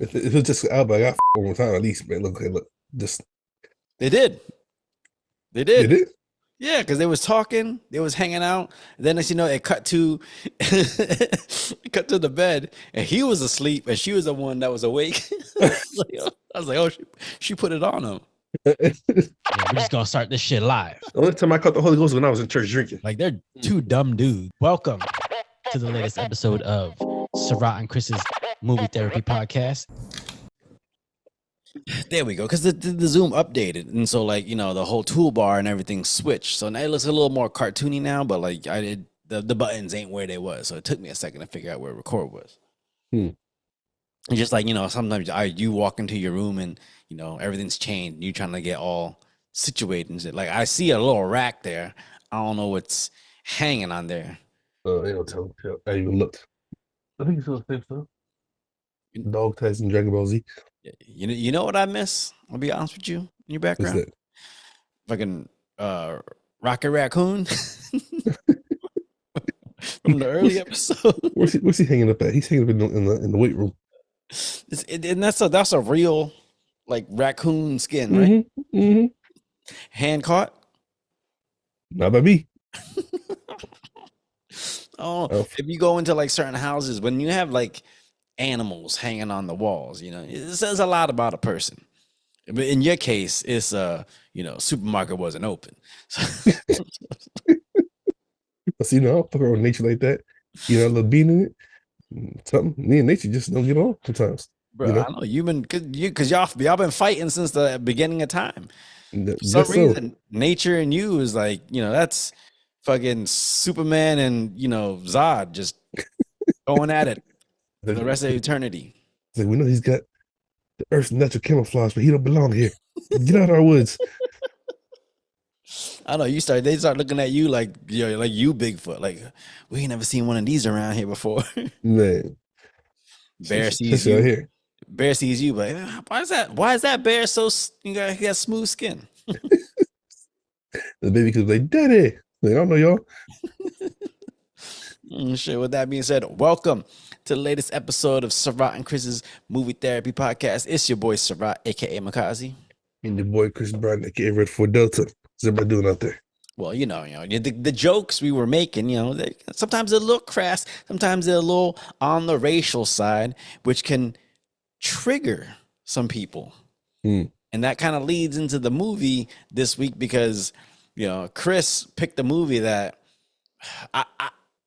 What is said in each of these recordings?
If it's just Alba, I got one more time at least, man. Look, okay, look, just They did. They did did. it. Yeah, because they was talking, they was hanging out. And then as you know, it cut to it cut to the bed, and he was asleep, and she was the one that was awake. I was like, oh, she put it on him. Yeah, we're just gonna start this shit live. The only time I caught the Holy Ghost was when I was in church drinking. Like they're two dumb dudes. Welcome to the latest episode of Sarat and Chris's Movie Therapy Podcast. There we go. Because the Zoom updated, and so like the whole toolbar and everything switched. So now it looks a little more cartoony now, but like the buttons ain't where they was. So it took me a second to figure out where record was. Hmm. And just like sometimes you walk into your room and everything's changed. You trying to get all situated and shit. Like I see a little rack there. I don't know what's hanging on there. They don't tell. I even looked. I think it's still the same stuff. Dog tags and Dragon Ball Z. You know what I miss? I'll be honest with you. In your What's background, that? fucking Rocket Raccoon from the early episode. Where's he hanging up at? He's hanging up in the weight room. And that's a real like raccoon skin, right? Mm-hmm. Hand caught. Not by me. Oh, if you go into like certain houses, when you have like animals hanging on the walls, it says a lot about a person. But in your case, it's supermarket wasn't open. So, I'll fuck around with nature like that. A little bean in it. Something. Me and nature just don't get on sometimes. Bro, I know you've been because y'all been fighting since the beginning of time. For some reason, nature and you is like, that's fucking Superman and Zod just going at it for the rest of eternity. It's like we know he's got the Earth's natural camouflage, but he don't belong here. Get out of our woods. I know they start looking at you like you Bigfoot. Like we ain't never seen one of these around here before. Man, bear sees you. Out here. Bear sees you, but why is that bear so he got smooth skin? The baby could be like, Daddy. Like, I don't know y'all. Shit. With that being said, welcome to the latest episode of Sarat and Chris's Movie Therapy Podcast. It's your boy Sarat, aka Makazi, and your boy Chris Brown, aka Red 4 Delta. What's everybody doing out there? Well, the jokes we were making, sometimes they're a little crass, sometimes they're a little on the racial side, which can trigger some people. And that kind of leads into the movie this week because, Chris picked a movie that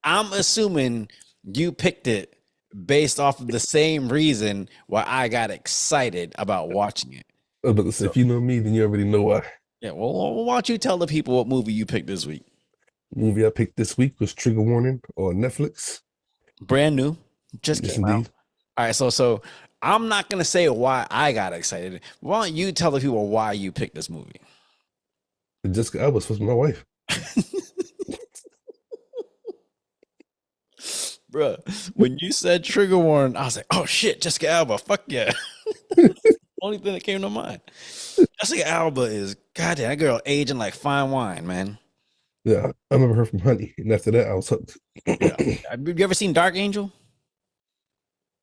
I'm assuming you picked it based off of the same reason why I got excited about watching it. But listen, if you know me, then you already know why. Yeah, well, why don't you tell the people what movie you picked this week? The movie I picked this week was Trigger Warning on Netflix. Brand new. Just came out. All right, so I'm not going to say why I got excited. Why don't you tell the people why you picked this movie? Jessica Alba was my wife. Bruh, when you said Trigger Warning, I was like, oh shit, Jessica Alba, fuck yeah. Only thing that came to mind. Jessica Alba is, goddamn, that girl aging like fine wine, man. Yeah, I remember her from Honey, and after that, I was hooked. Yeah. Have you ever seen Dark Angel?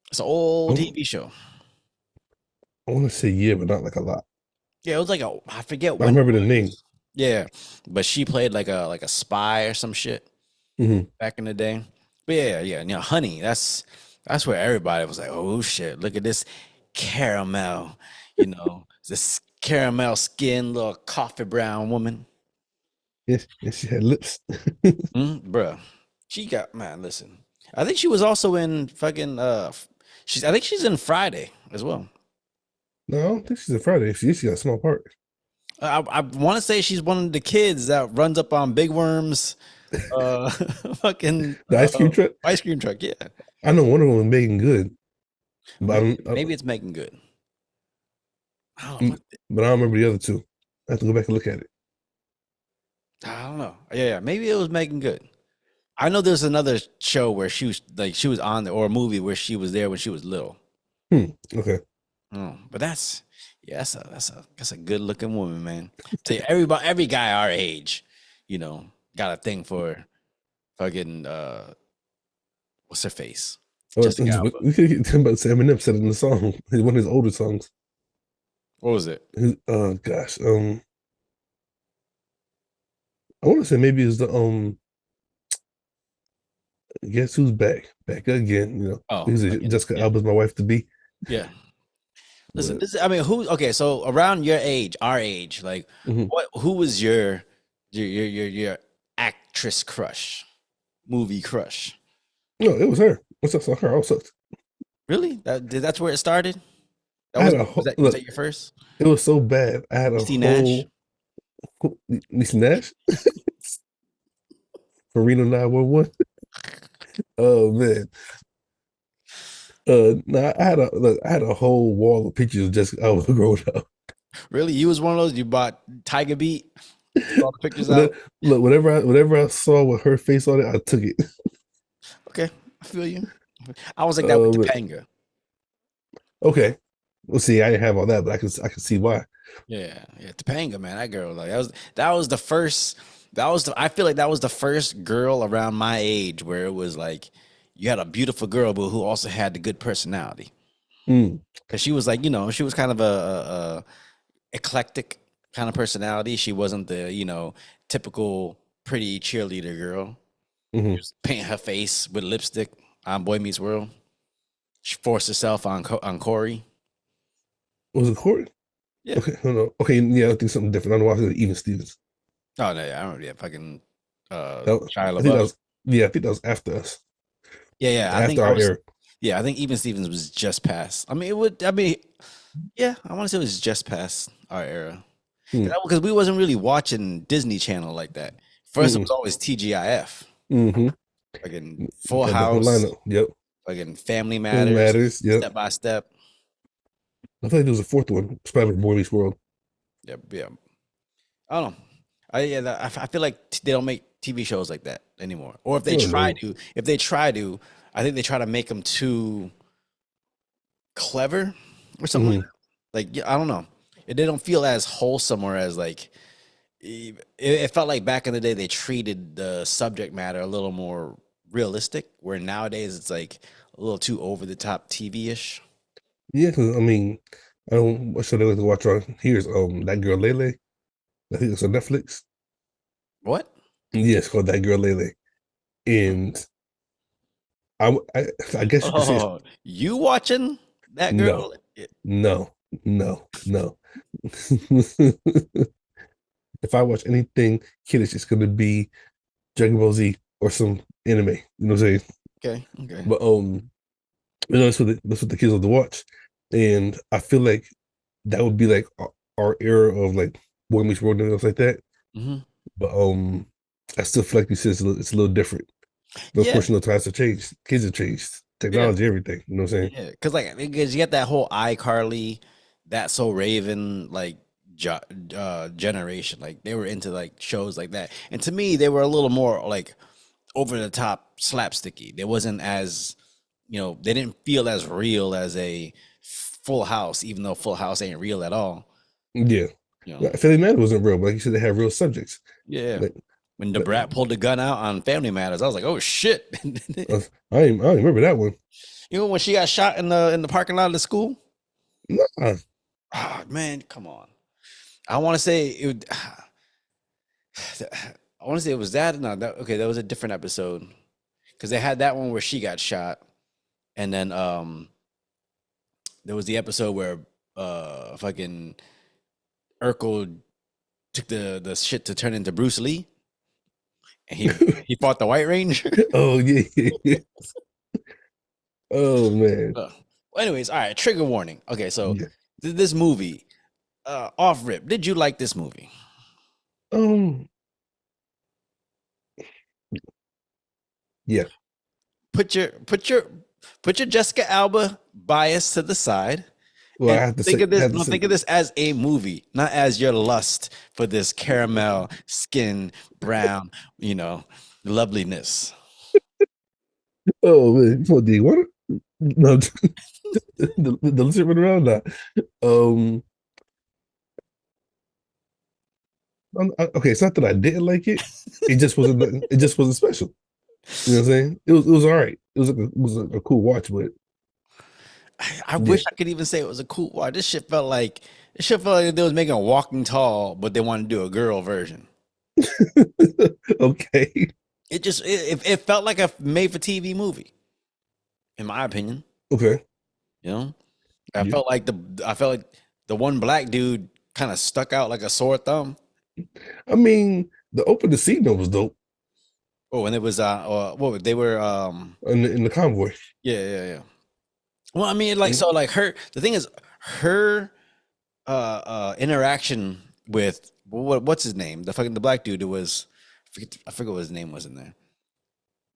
It's an old TV show. I want to say yeah, but not like a lot. Yeah, it was like I forget. I remember the name. Yeah, but she played like a spy or some shit back in the day. But yeah, Honey. That's where everybody was like, oh shit, look at this caramel, this caramel skin, little coffee brown woman. Yes, she had lips. Bruh, she got listen. I think she was also in fucking I think she's in Friday as well. No, I don't think she's in Friday. She got a small part. I want to say she's one of the kids that runs up on Big Worm's fucking the ice cream truck. Ice cream truck, yeah. I know one of them was Megan Good, but maybe it's Megan Good. But I don't remember the other two. I have to go back and look at it. I don't know. Yeah, maybe it was Megan Good. I know there's another show where she was on there, or a movie where she was there when she was little. Okay. But that's a good looking woman, man. Every guy our age, got a thing for fucking what's her face? Jessica Alba. We could talk about Eminem said it in the song. One of his older songs. What was it? Gosh. I want to say maybe it's the Guess Who's Back? Back again, you know. Oh, Because again, Jessica yeah. Alba's my wife to be. Yeah. Listen, But, I mean, okay? So around your age, our age, like, mhm. who was your actress crush, movie crush? No, it was her. What's up? Her also. Really? That's where it started. I had a whole Was look. that your first? It was so bad. I had a Steve Nash. whole Niecy Nash for Reno 911. Oh man. No, I had a whole wall of pictures of Jessica Alba growing up. Really? You was one of those you bought Tiger Beat? Took all the pictures But out? look, whatever I saw with her face on it, I took it. Okay, I feel you. I was like that with But- Topanga. okay. Well, see, I didn't have all that, but I can see why. Yeah, Topanga, man, that girl, like that was the first. I feel like that was the first girl around my age where it was like you had a beautiful girl, but who also had the good personality. Mm. Because she was like, she was kind of a eclectic kind of personality. She wasn't the typical pretty cheerleader girl. Hmm. She was painting her face with lipstick on Boy Meets World. She forced herself on Corey. Was it Court? Yeah. Okay, hold on. Okay, yeah, I think something different. I don't know why I said Even Stevens. Oh no, yeah, I don't. Yeah, fucking Shia I think that LaBeouf. was yeah, I think that was after us. Yeah. I think After our era. Yeah, I think Even Stevens was just past. I mean, it would. I mean, yeah, I want to say it was just past our era Hmm. because we wasn't really watching Disney Channel like that. First, it Mm-mm. was always TGIF, Mm-hmm. fucking Full Got the whole House, lineup. Yep. fucking Family It Matters, matters. Yep. Step by Step. I feel like there was a fourth one. Spider Boy Meets World. Yep, yeah. I don't know. I feel like they don't make TV shows like that anymore. Or if they Oh, try no. to, I think they try to make them too clever or something like Mhm. that. Like, yeah, I don't know. They don't feel as wholesome or as like it felt like back in the day they treated the subject matter a little more realistic, where nowadays it's like a little too over the top TV-ish. Yeah, because I mean, I don't. What show they like to watch on here is That Girl Lele. I think it's on Netflix. What? Yeah, it's called That Girl Lele, and I guess you could say it's, Oh, you watching that no, girl? no, no, no. If I watch anything kiddish, it's gonna be Dragon Ball Z or some anime. You know what I'm saying? Okay. But that's what the kids love to watch, and I feel like that would be like our era of like Boy Meets World and stuff like that. Hmm. But I still feel like you said it's a little different. But of Yeah, course, times have changed. Kids have changed. yeah, Technology, everything. You know what I'm saying? yeah. Because you get that whole iCarly, That's So Raven, like generation. Like they were into like shows like that, and to me, they were a little more like over the top slapsticky. They wasn't as they didn't feel as real as a Full House, even though Full House ain't real at all. Yeah. You know, Family Matter wasn't real, but like you said, they have real subjects. yeah. Like, When the like, brat pulled the gun out on Family Matters, I was like, "Oh shit!" I don't remember that one. When she got shot in the parking lot of the school. Nah. Oh, man, come on. I want to say it. I want to say it was that. No, that was a different episode because they had that one where she got shot, and then there was the episode where fucking Urkel took the shit to turn into Bruce Lee, and he fought the White Ranger. Oh yeah, yeah. Oh man. Well, anyways, all right. Trigger warning. Okay, so Yeah. this movie, off rip. Did you like this movie? Um. Yeah. Put your Jessica Alba bias to the side. Well, I And have to think say, of this. No, think of this as a movie, not as your lust for this caramel skin, brown, loveliness. oh man, what do you want? No, the lizard run around that. Okay, it's not that I didn't like it. It just wasn't. It just wasn't special. You know what I'm saying? It was all right. it was a cool watch, but I yeah. wish I could even say it was a cool watch. This shit felt like they was making a Walking Tall, but they wanted to do a girl version. Okay. It felt like a made for TV movie, in my opinion. Okay. You know, Yeah. I felt like the one black dude kind of stuck out like a sore thumb. I mean, the opening scene though was dope Oh, and it was what they were in the convoy. yeah. Well, I mean, like Mm, so, like the thing is her interaction with what's his name, the black dude who was I forget what his name was in there.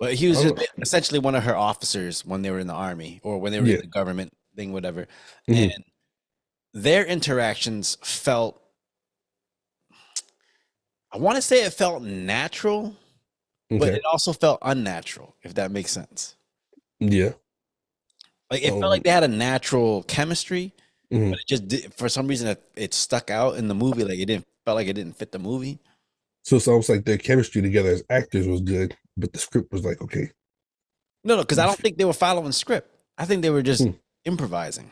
But he I was don't just know. essentially one of her officers when they were in the army or when they were in Yeah. the government thing, whatever. And Hmm. their interactions felt, I want to say it felt natural, but Okay. it also felt unnatural, if that makes sense. Yeah. Like it felt Um. like they had a natural chemistry, Mhm. but it just did, for some reason it stuck out in the movie. Like felt like it didn't fit the movie. So it's almost like their chemistry together as actors was good, but the script was like, okay. No, because I don't think they were following script. I think they were just Hmm. improvising,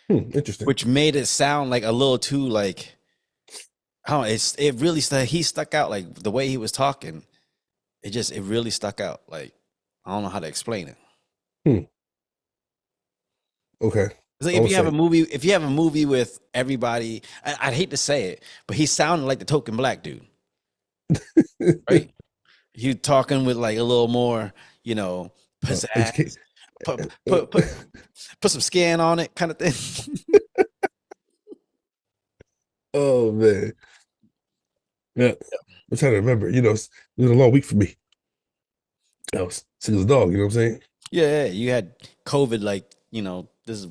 Interesting. which made it sound like a little too like, oh, it really he stuck out, like the way he was talking. It really stuck out. Like I don't know how to explain it. Hmm. Okay. It's like I was like, if you have a movie with everybody, I'd hate to say it, but he sounded like the token black dude, right? You talking with like a little more, educate. pizzazz, put some skin on it, kind of thing. Oh man. Yeah. I'm trying to remember. It was a long week for me. I was sick as a dog, you know what I'm saying? Yeah, you had COVID, like this is.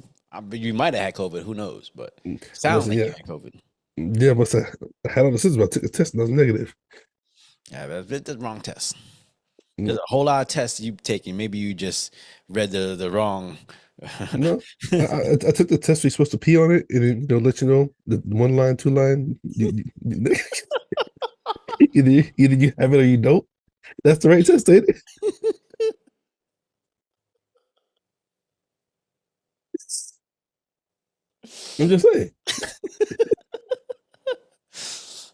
You might have had COVID. Who knows? But I must sound have, like you yeah. had COVID. Yeah, I must have I had all the symptoms. I took a test and I was negative. Yeah, that's the wrong test. Mm, There's a whole lot of tests you've taken. Maybe you just read the wrong. No. I took the test. We're supposed to pee on it, and then let you know the one line, two line. Either you have it or you don't. That's the right test, ain't it? I'm just saying.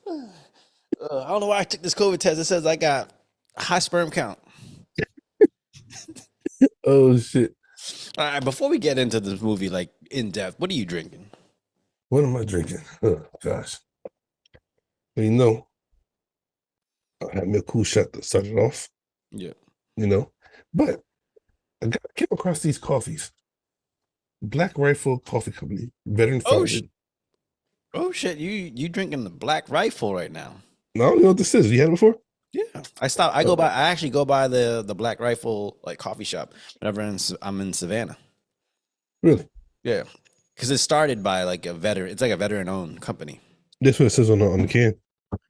I don't know why I took this COVID test. It says I got high sperm count. Oh shit. All right, before we get into this movie, like in depth, what are you drinking? What am I drinking? Oh gosh. Well, I had me a cool shot to start it off, Yeah. you know. But came across these coffees. Black Rifle Coffee Company, veteran Oh founded. oh shit! You drinking the Black Rifle right now? No, I don't know what this is. You had it before? Yeah. I stop. I Oh, go by. I actually go by the Black Rifle like coffee shop whenever I'm in Savannah. really? Yeah, because it started by like a veteran. It's like a veteran owned company. That's what it says on the can.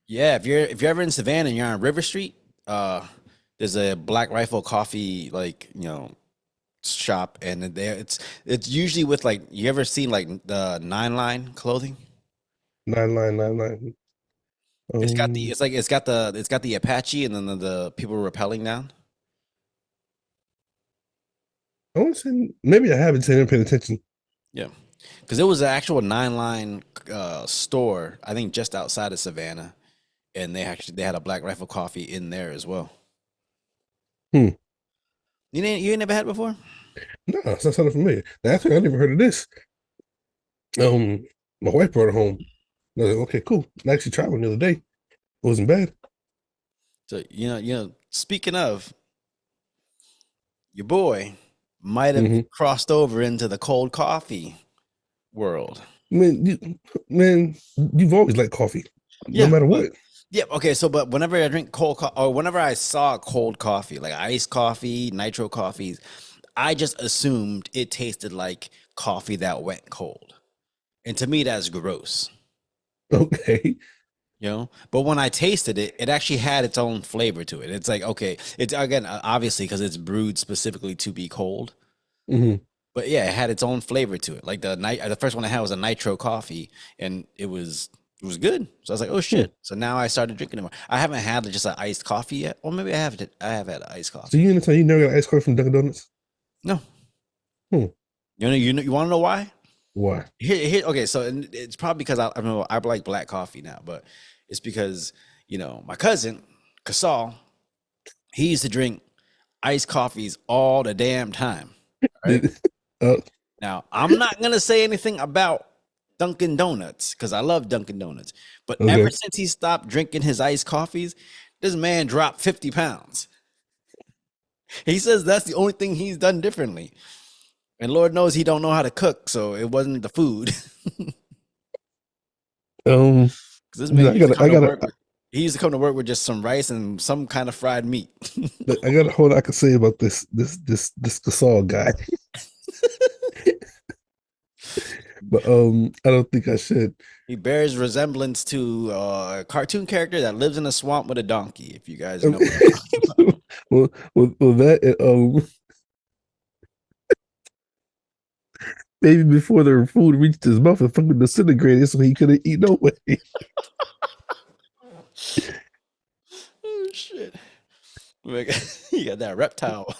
Yeah, if you're ever in Savannah and you're on River Street, there's a Black Rifle coffee like shop, and it's usually with like, you ever seen like the Nine Line clothing? 9999. Um, It's got the Apache and then the people rappelling down. I want to say maybe I haven't seen paying attention. Yeah, because it was an actual Nine Line store, I think just outside of Savannah, and they had a Black Rifle coffee in there as well. Hmm. You ain't never had it before? No, it's not sounding familiar. Now, actually, I never heard of this. My wife brought it home. I was like, okay, cool. I actually tried one the other day. It wasn't bad. So speaking of, your boy might have Hmm. crossed over into the cold coffee world. Man, you've always liked coffee, no Yeah, matter but what. yeah, okay. So, but whenever I drink cold coffee, or whenever I saw cold coffee, like iced coffee, nitro coffees, I just assumed it tasted like coffee that went cold, and to me, that's gross. Okay. But when I tasted it, it actually had its own flavor to it. It's like, okay, it's again obviously because it's brewed specifically to be cold. Hmm. But yeah, it had its own flavor to it. Like the first one I had was a nitro coffee, and it was good. So I was like, oh Hmm. shit. So now I started drinking it more. I haven't had just an iced coffee yet. Or maybe I have had iced So coffee. you never got iced coffee from Dunkin' Donuts? No. Hmm. You want to know why? Why? Okay, so it's probably because I know I like black coffee now, but it's because my cousin Kasal, he used to drink iced coffees all the damn time. Right Uh, now, I'm not gonna say anything about Dunkin' Donuts because I love Dunkin' Donuts, but ever okay. since he stopped drinking his iced coffees, this man dropped 50 pounds. He says that's the only thing he's done differently, and Lord knows he don't know how to cook, so it wasn't the food. Um. Because this man I used to gotta. come I to gotta. work with he used to come to work with just some rice and some kind of fried meat. I gotta. Hold. I can say about this Gasol guy, but I don't think I should. He bears resemblance to a cartoon character that lives in a swamp with a donkey. If you guys Um, know what I'm talking about. well, that maybe before the food reached his mouth, it fucking disintegrated, so he couldn't eat no way. Oh shit! You got that reptile.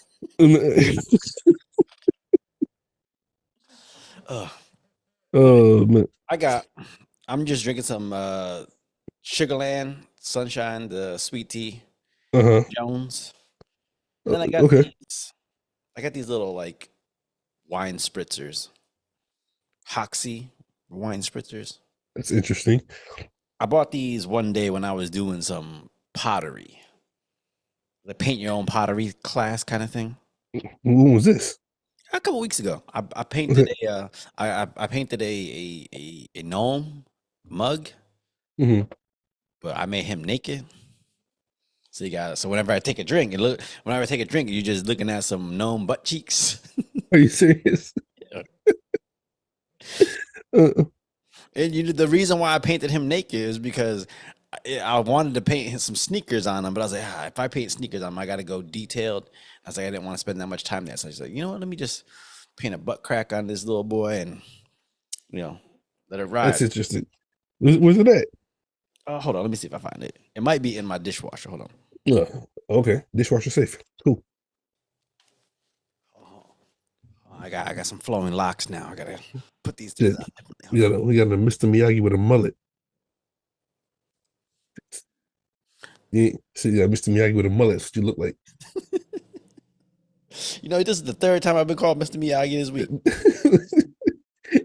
Ugh. Oh man. I got. I'm just drinking some Sugarland Sunshine, the sweet tea Uh-huh. Jones, and then I got Okay. these. I got these little like wine spritzers, Hoxie wine spritzers. That's interesting. I bought these one day when I was doing some pottery, the paint your own pottery class kind of thing. When was this? A couple weeks ago, I painted Okay. I painted a gnome mug, Hmm. but I made him naked. So whenever I take a drink, whenever I take a drink, you're just looking at some gnome butt cheeks. Are you serious? Uh, And the reason why I painted him naked is because I wanted to paint some sneakers on him, but I was like, if I paint sneakers on him, I got to go detailed. I was like, I didn't want to spend that much time there. So I was like, you know what? Let me just paint a butt crack on this little boy and, you know, let it ride. that's interesting. Where's it at? Hold on. Let me see if I find it. It might be in my dishwasher. Hold on. Okay. Dishwasher safe. Cool. Oh, I got some flowing locks now. I got to put these things Shit. on differently. We got a Mr. Miyagi with a mullet. Yeah. See, yeah, Mr. Miyagi with a mullet. That's what you look like. This is the third time I've been called Mr. Miyagi this week.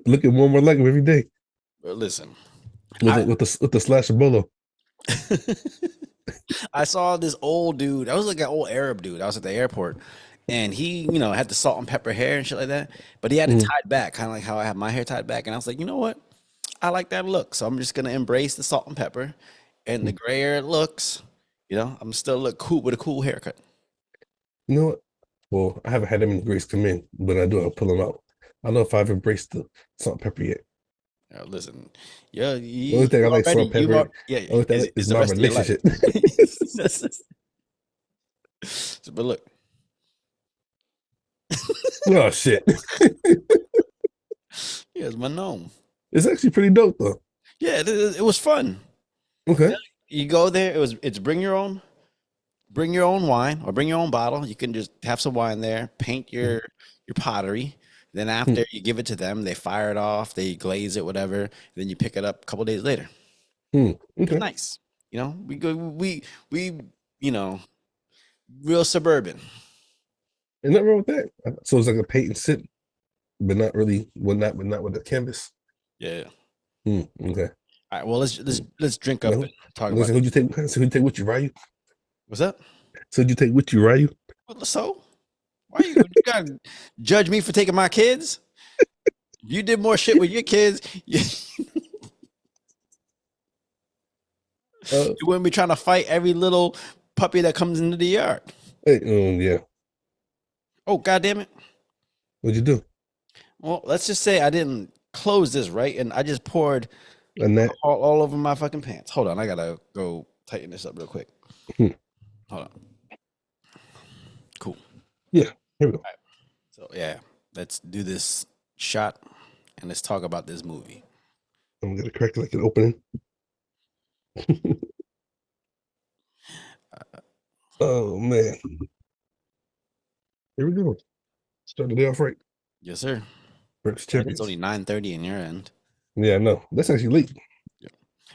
Looking more and more like him every day. But listen, With the slash of bolo. I saw this old dude. I was like an old Arab dude. I was at the airport, and he, had the salt and pepper hair and shit like that. But he had it Mhm. tied back, kind of like how I have my hair tied back. And I was like, you know what? I like that look, so I'm just gonna embrace the salt and pepper, and the grayer looks. I'm still look cool with a cool haircut. You know what? Well, I haven't had them in Grace come in, but I do. I'll pull them out. I don't know if I've embraced the salt and pepper yet. Listen, yeah, The only thing I like salt and you've pepper. already, yeah, The only thing I like is is the my rest of your life. relationship. But look, Oh shit! yeah, it's my gnome. It's actually pretty dope though. Yeah, it was fun. Okay. You go there. It's bring your own wine or bring your own bottle. You can just have some wine there, paint your pottery. Then Hmm. after you give it to them, they fire it off, they glaze it, whatever. Then you pick it up a couple days later. Hmm. It was Okay. nice. We go we real suburban. Ain't nothing wrong with that. So it's like a paint and sip, but not really. But not with the canvas. Yeah. Hmm. Okay. All right. Well, let's drink up No. and talk about Listen, who'd you take? So who'd you take with you, Ryu? what's up. So who'd you take with you, Ryu? So why you gotta judge me for taking my kids? You did more shit with your kids. Uh, You wouldn't be trying to fight every little puppy that comes into the yard. hey, yeah. Oh, God damn it. What'd you do? Well, let's just say I didn't close this right, and I just poured And that. all over my fucking pants. Hold on, I gotta go tighten this up real quick. Hmm. Hold on. Cool. Yeah. Here we go. So yeah, let's do this shot and let's talk about this movie. I'm gonna crack it like an opening. Oh man. Here we go. Starting the day off right. Yes, sir. Breakfast And it's champions. only 9:30 in your end. Yeah, no, that's actually late. Yeah.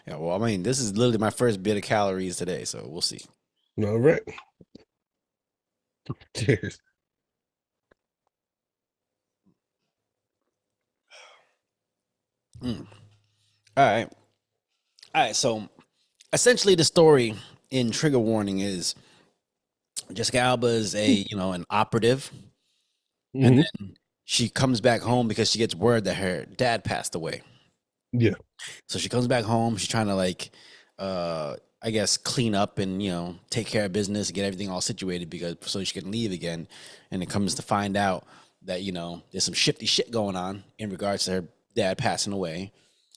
Yeah. Well, I mean, this is literally my first bit of calories today, so we'll see. All right. Cheers. Mm. All right. All right. So essentially, the story in Trigger Warning is Jessica Alba is an operative, and Hmm. then she comes back home because she gets word that her dad passed away. Yeah. So she comes back home. She's trying to I guess clean up and take care of business, get everything all situated because so she can leave again. And it comes to find out that there's some shifty shit going on in regards to her dad passing away,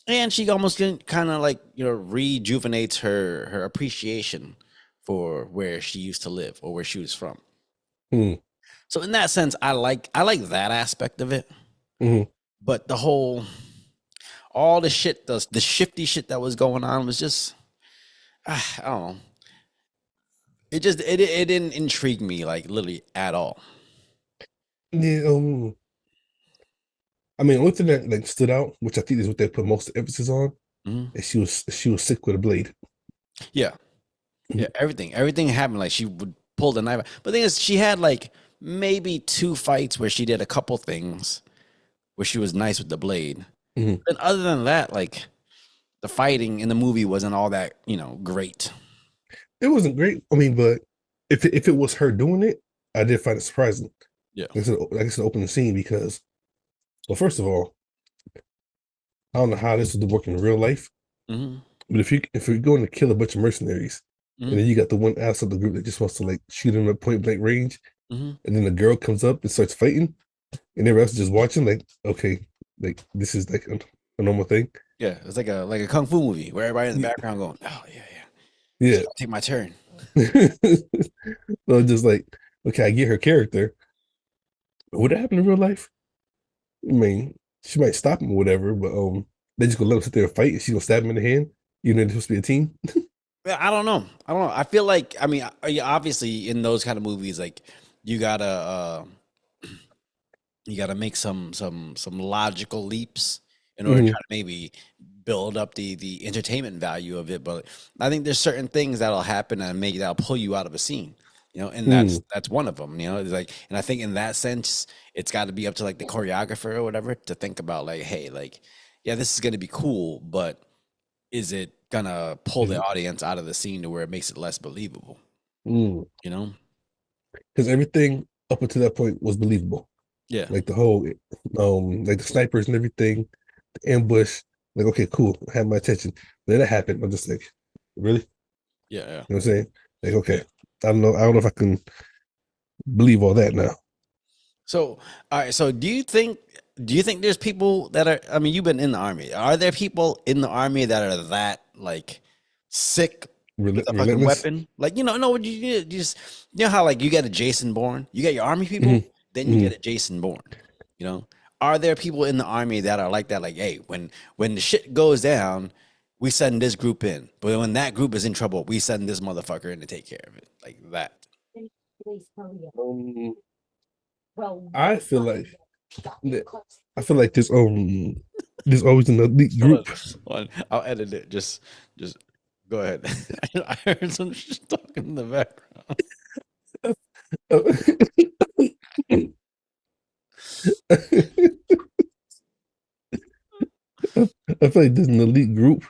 and she almost kind of rejuvenates her appreciation for where she used to live or where she was from. Mm-hmm. So in that sense, I like that aspect of it, Mm-hmm. but all the shit, the shifty shit that was going on was just, I don't know. It didn't intrigue me like literally at all. Yeah. I mean, one thing that like stood out, which I think is what they put most emphasis on, Mhm. is she was sick with a blade. Yeah, yeah, everything happened like she would pull the knife out. But the thing is, she had like maybe two fights where she did a couple things where she was nice with the blade. Mm-hmm. And other than that, like the fighting in the movie wasn't all that great. It wasn't great. I mean, but if it was her doing it, I did find it surprising. Yeah. Like it's an opening scene because, well, first of all, I don't know how this would work in real life, Hmm. but if you're going to kill a bunch of mercenaries, and Hmm. then you got the one ass of the group that just wants to like shoot him at point blank range, Hmm. and then the girl comes up and starts fighting, and everyone else is just watching, like, okay, like this is like a normal thing. Yeah, it's like a kung fu movie where everybody in the Yeah, background going, "Oh yeah, yeah, yeah. take my turn." So just like, okay, I get her character. But would that happen in real life? I mean, she might stop him or whatever, but they just gonna let him sit there and fight, and she's gonna stab him in the hand, even though they're supposed to be a team. Yeah, I don't know. I don't know. I feel like I mean, obviously in those kind of movies, like you gotta you got to make some logical leaps in order to Hmm. try to maybe build up the entertainment value of it. But I think there's certain things that'll happen and make that'll pull you out of a scene, and Hmm. that's one of them. It's like, and I think in that sense, it's got to be up to like the choreographer or whatever to think about like, hey, like, yeah, this is gonna be cool, but is it gonna pull the audience out of the scene to where it makes it less believable? Mm. You know? Because everything up until that point was believable. Yeah, Like the whole, like the snipers and everything, the ambush. Like, okay, cool, I had my attention. Then it happened. I'm just like, really? You yeah, yeah. know what I'm saying? Like, okay, Yeah. I don't know. I don't know if I can believe all that now. So, all right. So, do you think there's people that are? I mean, you've been in the army. Are there people in the army that are that like sick with a fucking Relentless. weapon? Like, no, you just how like you get a Jason Bourne, you get your army people, Hmm. then you Hmm. get a Jason Bourne. You know, are there people in the army that are like that? Like, hey, when the shit goes down, we send this group in, but when that group is in trouble, we send this motherfucker in to take care of it, like that. Um, I feel like I feel like there's always an elite Hold on, group. hold on. I'll edit it. Just go ahead. I heard some shit talking in the background. I feel like there's an elite group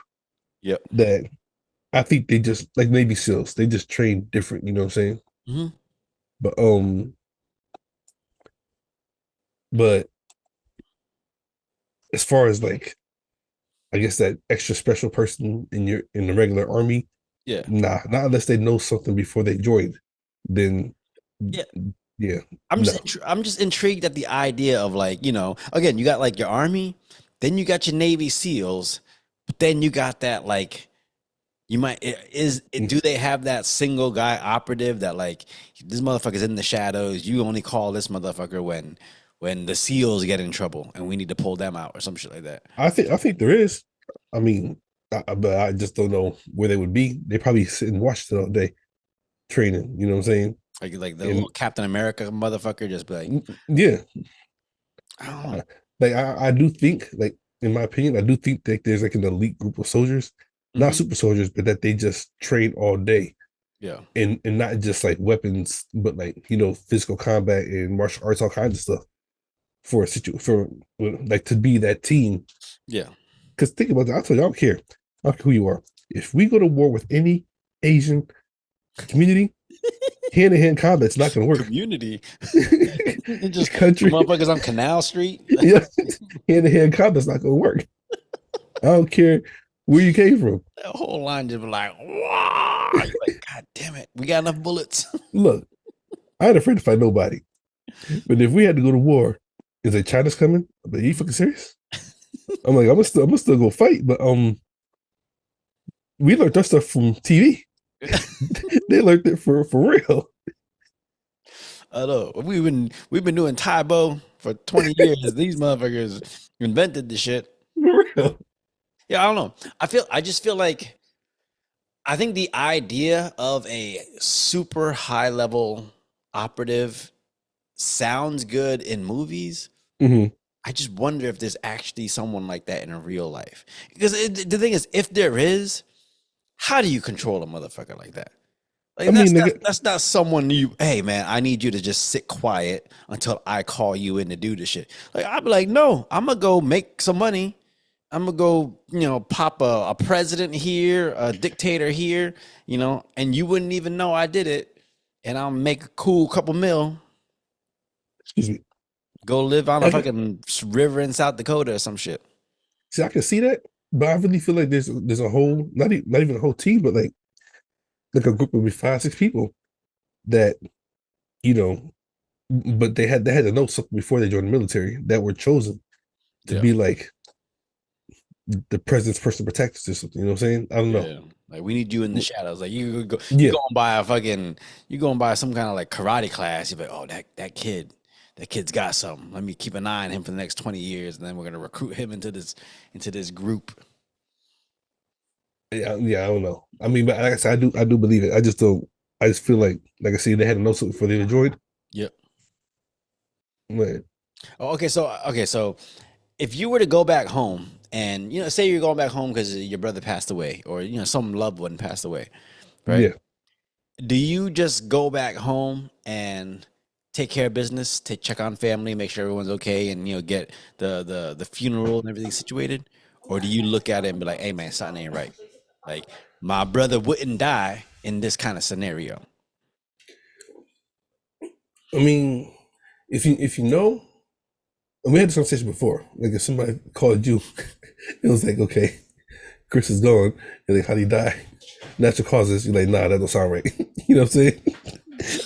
Yep. that I think they just like Navy SEALs. They just train different. You know what I'm saying? Hmm. But but as far as like I guess that extra special person in the regular army, Yeah. nah, not unless they know something before they joined. Then Yeah. yeah, I'm no. just I'm just intrigued at the idea of like, again, you got like your army, then you got your Navy SEALs, but then you got that like you might do they have that single guy operative that like this motherfucker's in the shadows, you only call this motherfucker when the SEALs get in trouble and we need to pull them out or some shit like that. I think there is. I mean, but I just don't know where they would be. They probably sit in Washington all day training. You know what I'm saying? Like the little And Captain America motherfucker just be like, yeah, I don't know. like I do think, like in my opinion, I do think that there's like an elite group of soldiers, not Mhm. super soldiers, but that they just train all day Yeah. and not just like weapons, but like physical combat and martial arts, all kinds of stuff for a for like to be that team. Yeah. Because think about that, I told you, I don't care. I don't care who you are. If we go to war with any Asian community, hand-to-hand combat's not going to work. Community. Just some Country, motherfuckers on Canal Street. yeah, hand-to-hand combat's not going to work. I don't care where you came from. That whole line just be like, wow. You're like, God damn it. We got enough bullets. Look, I ain't afraid to fight nobody. But if we had to go to war, is like China's coming? But are you fucking serious? I'm like, I'm gonna still go fight, but we learned that stuff from TV. They learned it for real. I know. We've been doing Taibo for 20 years. These motherfuckers invented the shit. For real. Yeah, I don't know. I just feel like I think the idea of a super high level operative sounds good in movies. Mm-hmm. I just wonder if there's actually someone like that in real life. Because the thing is, if there is, how do you control a motherfucker like that? Like I mean, that's not someone hey man, I need you to just sit quiet until I call you in to do this shit. Like I'd be like, no, I'm gonna go make some money. I'm gonna go, pop a president here, a dictator here, and you wouldn't even know I did it. And I'll make a cool couple mil. excuse me. Go live on a I fucking river in South Dakota or some shit. See, I can see that, but I really feel like there's a whole not even a whole team, but like a group of maybe 5, 6 people that you know, but they had to know something before they joined the military that were chosen to Yeah. be like the president's personal protectors or something. You know what I'm saying? I don't know. Yeah. Like we need you in the shadows. Like you Yeah, going by some kind of like karate class. You're like, oh, that kid's got something. Let me keep an eye on him for the next 20 years, and then we're gonna recruit him into this group. yeah. I don't know. I mean, but like I said, I do believe it. I just don't. I just feel like I said, they had to know something before they joined. Yep. Man. Oh, so if you were to go back home and say you're going back home because your brother passed away or some loved one passed away, right? Yeah. Do you just go back home and take care of business, to check on family, make sure everyone's okay, and get the funeral and everything situated? Or do you look at it and be like, hey man, something ain't right? Like my brother wouldn't die in this kind of scenario. I mean, if you know, and we had this conversation before. Like if somebody called you, it was like, okay, Chris is gone. You're like, how did he die? Natural causes. You're like, nah, that don't sound right. You know what I'm saying?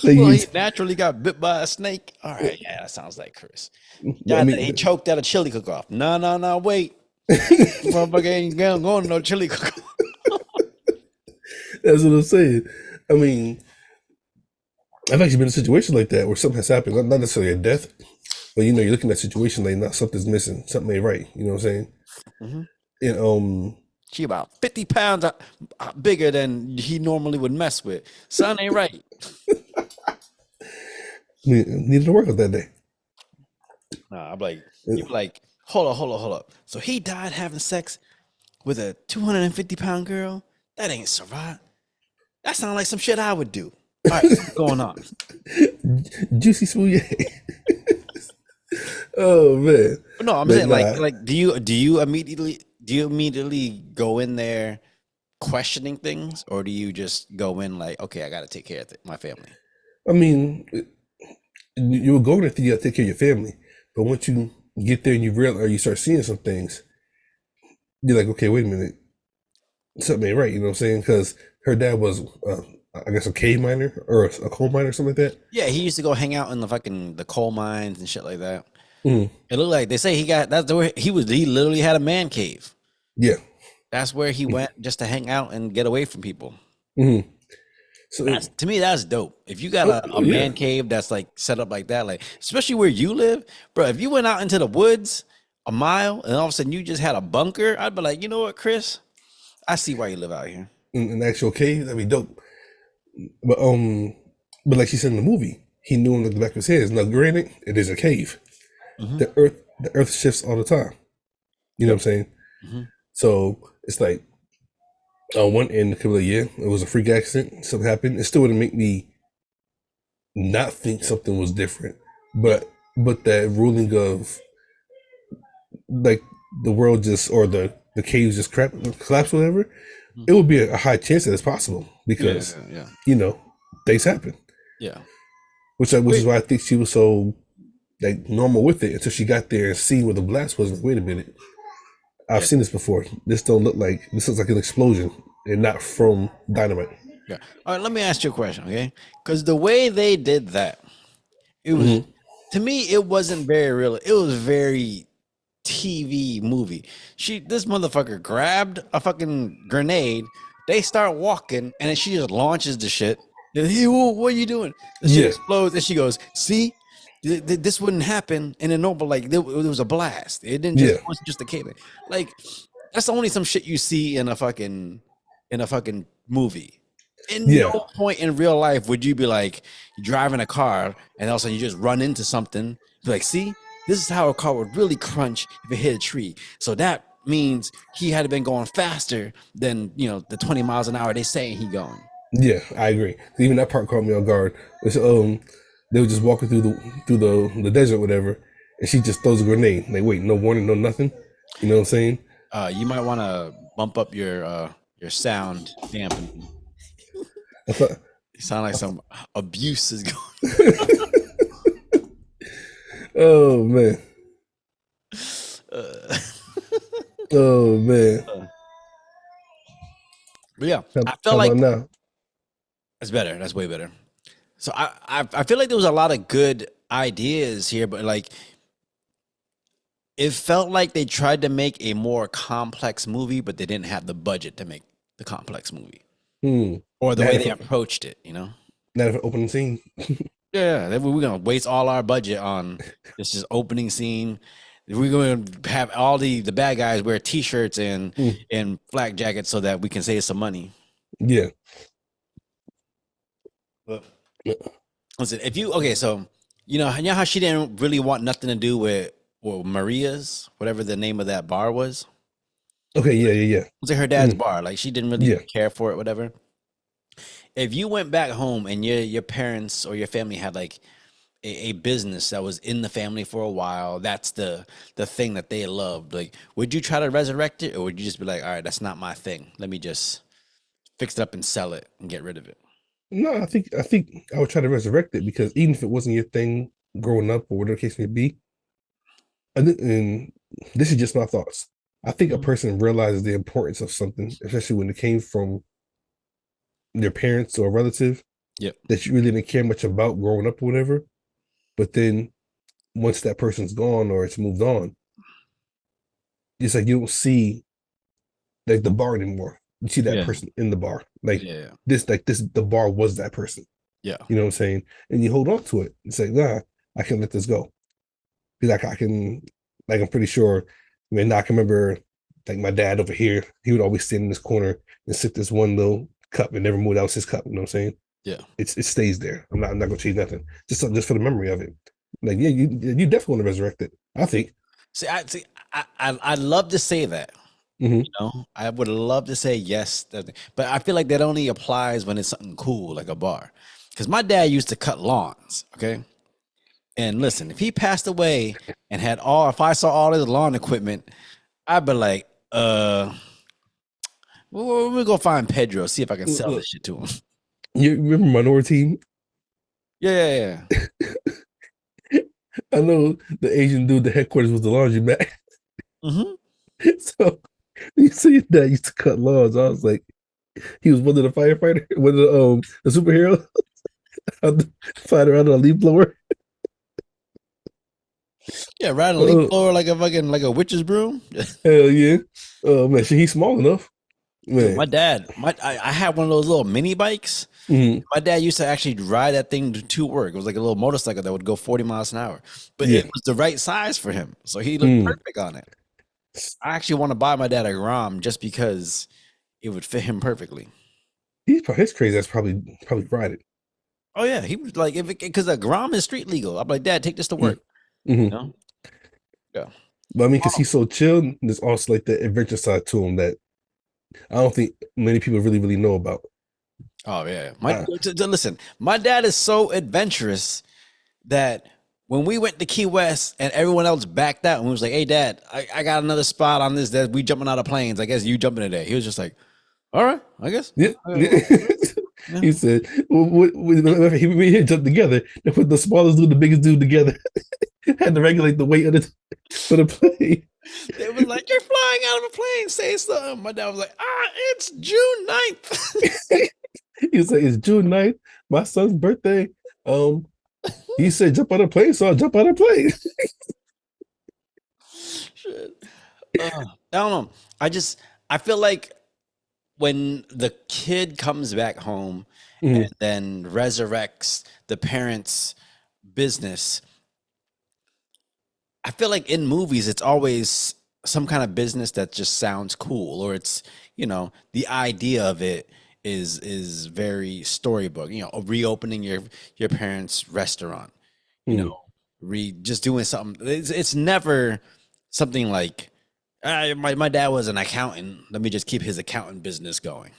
He naturally got bit by a snake. All right, yeah, that sounds like Chris. Yeah, he choked at a chili cook-off. No, wait. Motherfucker ain't going to no chili cook-off. That's what I'm saying. I mean, I've actually been in a situation like that where something has happened, not necessarily a death, but you're looking at a situation like, not something's missing, something ain't right. You know what I'm saying? Mm-hmm. And she about 50 pounds bigger than he normally would mess with. Something ain't right. Needed to work out that day. Nah, I'm like, you're like, hold up. So he died having sex with a 250-pound girl? That ain't Sarat. That sounds like some shit I would do. All right, what's going on? Juicy smoothie. Oh man. No, I'm saying like, do you immediately go in there questioning things, or do you just go in like, okay, I got to take care of my family? I mean, you will go there thinking you got to take care of your family, but once you get there and you realize, or you start seeing some things, you're like, okay, wait a minute, something ain't right. You know what I'm saying? Because her dad was, I guess, a cave miner or a coal miner or something like that. Yeah, he used to go hang out in the coal mines and shit like that. Mm-hmm. It looked like they say that's where he literally had a man cave. Yeah, that's where he went just to hang out and get away from people. Mm-hmm. So to me, that's dope. If you got a man cave that's like set up like that, like especially where you live, bro. If you went out into the woods a mile and all of a sudden you just had a bunker, I'd be like, you know what, Chris? I see why you live out here. An actual cave, that'd be dope. But But like she said in the movie, he knew in the back of his head. Now, granted, it is a cave. Mm-hmm. The earth shifts all the time. You know Yep. what I'm saying? Mm-hmm. So it's like on one end, it could be like, yeah, it was a freak accident. Something happened. It still wouldn't make me not think something was different. Yeah. But that ruling of like the world just or the caves just collapse, whatever, it would be a high chance that it's possible Yeah. because Yeah. you know things happen. Yeah. Which is Wait. why I think she was so like normal with it until she got there and seen where the blast was. Like, wait a minute, I've Yeah. seen this before. This looks like an explosion and not from dynamite. Yeah. All right. Let me ask you a question, okay? Because the way they did that, it was Mm-hmm. to me, it wasn't very real. It was very TV movie. This motherfucker grabbed a fucking grenade. They start walking, and then she just launches the shit. And, hey, what are you doing? The shit Yeah, explodes, and she goes, "See, this wouldn't happen in a normal like there was a blast. It didn't just yeah, it wasn't just a cave. Like that's only some shit you see in a fucking movie. In yeah, no point in real life would you be like driving a car and all of a sudden you just run into something. Be like, see, this is how a car would really crunch if it hit a tree. So that means he had been going faster than the 20 miles an hour they saying he going. yeah. I agree. Even that part caught me on guard. It's, they were just walking through the desert, whatever, and she just throws a grenade. Like, wait, no warning, no nothing. You know what I'm saying? You might want to bump up your sound dampening. I thought, You sound like some abuse is going. oh man, Uh, oh man. but yeah, I How felt about like now? that's better. That's way better. So I feel like there was a lot of good ideas here, but like it felt like they tried to make a more complex movie, but they didn't have the budget to make the complex movie Hmm. or the Not way if they approached it. not if an opening scene. Yeah, we're gonna waste all our budget on this just opening scene. We're going to have all the bad guys wear T-shirts and Hmm. flak jackets so that we can save some money. Yeah. But listen, if you so you know how she didn't really want nothing to do with Maria's, whatever the name of that bar was. Okay. Yeah. Yeah. Yeah. It was like her dad's Hmm. bar. Like she didn't really Yeah. care for it, whatever. If you went back home and your parents or your family had like a business that was in the family for a while, that's the thing that they loved. Like, would you try to resurrect it, or would you just be like, all right, that's not my thing. Let me just fix it up and sell it and get rid of it? No, I think I would try to resurrect it because even if it wasn't your thing growing up or whatever the case may be, and this is just my thoughts. I think a Mhm. person realizes the importance of something, especially when it came from their parents or a relative Yep. that you really didn't care much about growing up or whatever. But then once that person's gone or it's moved on, it's like you don't see like the bar anymore. You see that Yeah. person in the bar. Like Yeah. the bar was that person. Yeah. You know what I'm saying? And you hold on to it. It's like, nah, I can't let this go. Because like I can, like I'm pretty sure. I mean, I can remember like my dad over here. He would always stand in this corner and sip this one little cup and never move. That was his cup. You know what I'm saying? Yeah. It stays there. I'm not gonna change nothing. Just for the memory of it. Like yeah, you definitely want to resurrect it. I think. See, I'd love to say that. Hmm. I would love to say yes, but I feel like that only applies when it's something cool like a bar. Because my dad used to cut lawns. Okay. And listen, if he passed away and if I saw all his lawn equipment, I'd be like, we'll go find Pedro, see if I can sell Look, this shit to him. you remember Minority? Yeah. I know the Asian dude. The headquarters was the laundromat. Mm-hmm. So you see your dad used to cut lawns. I was like, he was one of the firefighter, one of the superhero, fighter out on a leaf blower. Yeah, riding a leaf Oh blower like a witch's broom. hell yeah! Oh man, shit, he's small enough, Dude, man. my dad, I had one of those little mini bikes. Mhm. My dad used to actually ride that thing to work. It was like a little motorcycle that would go 40 miles an hour, but Yeah. it was the right size for him. So he looked Mm. perfect on it. I actually want to buy my dad a Grom just because it would fit him perfectly. His crazy. That's probably ride it. Oh yeah, he was like, if because the Grom is street legal. I'm like, Dad, take this to work. Mm-hmm. You know? Yeah. But I mean, because he's so chill, there's also like the adventure side to him that I don't think many people really know about. Oh yeah. Uh, Listen, my dad is so adventurous that when we went to Key West and everyone else backed out and we was like, "Hey, Dad, I got another spot on this. That we jumping out of planes. I guess you jumping today." He was just like, "All right, I guess." yeah, Yeah. yeah. He said, well, we jumped together. They put the smallest dude, the biggest dude together. Had to regulate the weight of the for the plane. They was like, "You're flying out of a plane. Say something." My dad was like, "It's June 9th." He was like, it's June 9th, my son's birthday. Um, he said, jump on a plane, so I'll jump on a plane. Shit. I don't know. I feel like when the kid comes back home and Mhm. then resurrects the parents' business, I feel like in movies it's always some kind of business that just sounds cool, or it's, the idea of it is very storybook. Reopening your parents' restaurant, you know, Mhm. just doing something. It's never something like, my dad was an accountant. Let me just keep his accountant business going.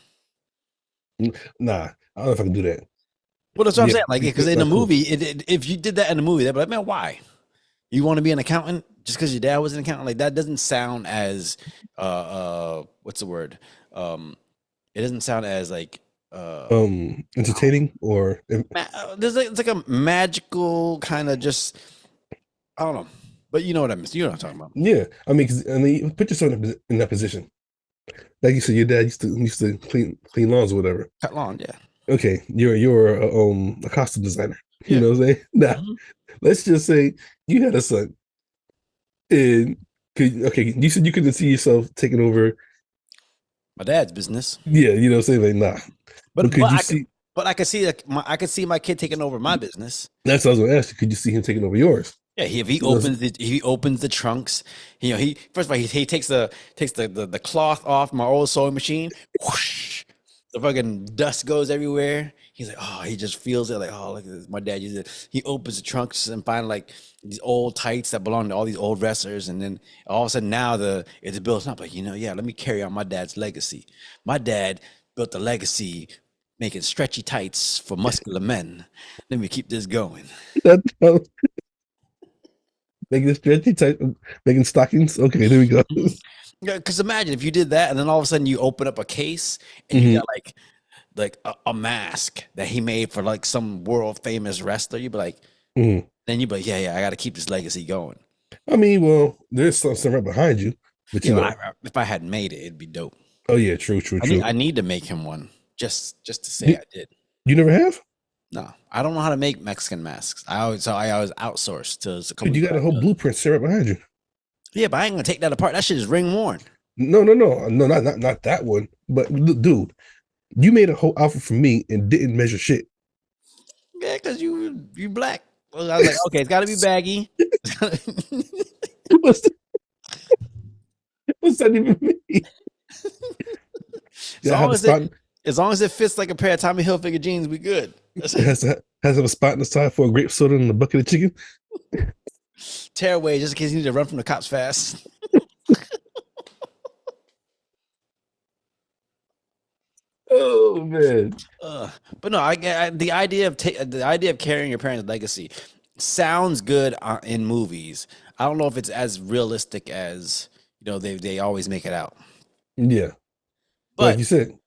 Nah, I don't know if I can do that. Well, that's what I'm Yeah, saying. Like, because in a not cool. movie, if you did that in a movie, they'd be like, man, why? You want to be an accountant just because your dad was an accountant? Like, that doesn't sound as, what's the word? It doesn't sound as like, Entertaining or it's like a magical kind of just, I don't know. But you know what I mean. You know what I'm talking about. yeah. I mean, 'cause, I mean, put yourself in that position. Like you said, your dad used to clean lawns or whatever. Cut lawn, yeah. Okay, you're a costume designer. You Yeah. know what I'm saying? Now, Mhm. let's just say you had a son, and okay, you said you couldn't see yourself taking over. My dad's business. Yeah, you know what I'm saying? Like, nah. But But could but you I could see? but I could see I could see my kid taking over my business. That's what I was gonna ask you. Could you see him taking over yours? Yeah, if he You know, opens the trunks, he first of all he takes the cloth off my old sewing machine. Whoosh, the fucking dust goes everywhere. He's like, oh, he just feels it like, oh, look at this. My dad used it. He opens the trunks and find like these old tights that belong to all these old wrestlers, and then all of a sudden now it's built up. Like, yeah, let me carry on my dad's legacy. My dad built the legacy making stretchy tights for muscular men. Let me keep this going. that making it stretchy type, making stockings. Okay, there we go. Yeah, because imagine if you did that, and then all of a sudden you open up a case and you Hmm. got like a mask that he made for like some world famous wrestler. You'd be like, Hmm. then you'd be like, yeah, I got to keep this legacy going. I mean, well, there's something right behind you, but You know, if I hadn't made it, it'd be dope. oh yeah, true. I need to make him one just to say You, I did. you never have? No, I don't know how to make Mexican masks. I always outsource to a Dude, company you got a that whole does it. blueprint set right behind you. Yeah, but I ain't gonna take that apart. That shit is ring worn. No, not that one. But dude, you made a whole outfit for me and didn't measure shit. Yeah, because you black. Well, I was like, okay, it's got to be baggy. what's, that, what's that even mean? As Yeah, I have long a as it spot. as long as it fits like a pair of Tommy Hilfiger jeans, we good. It has to have a spot in the side for a grape soda and a bucket of chicken. Tearaway just in case you need to run from the cops fast. Oh man. But no, the idea of carrying your parents' legacy sounds good in movies. I don't know if it's as realistic as they always make it out. Yeah. But like But you said,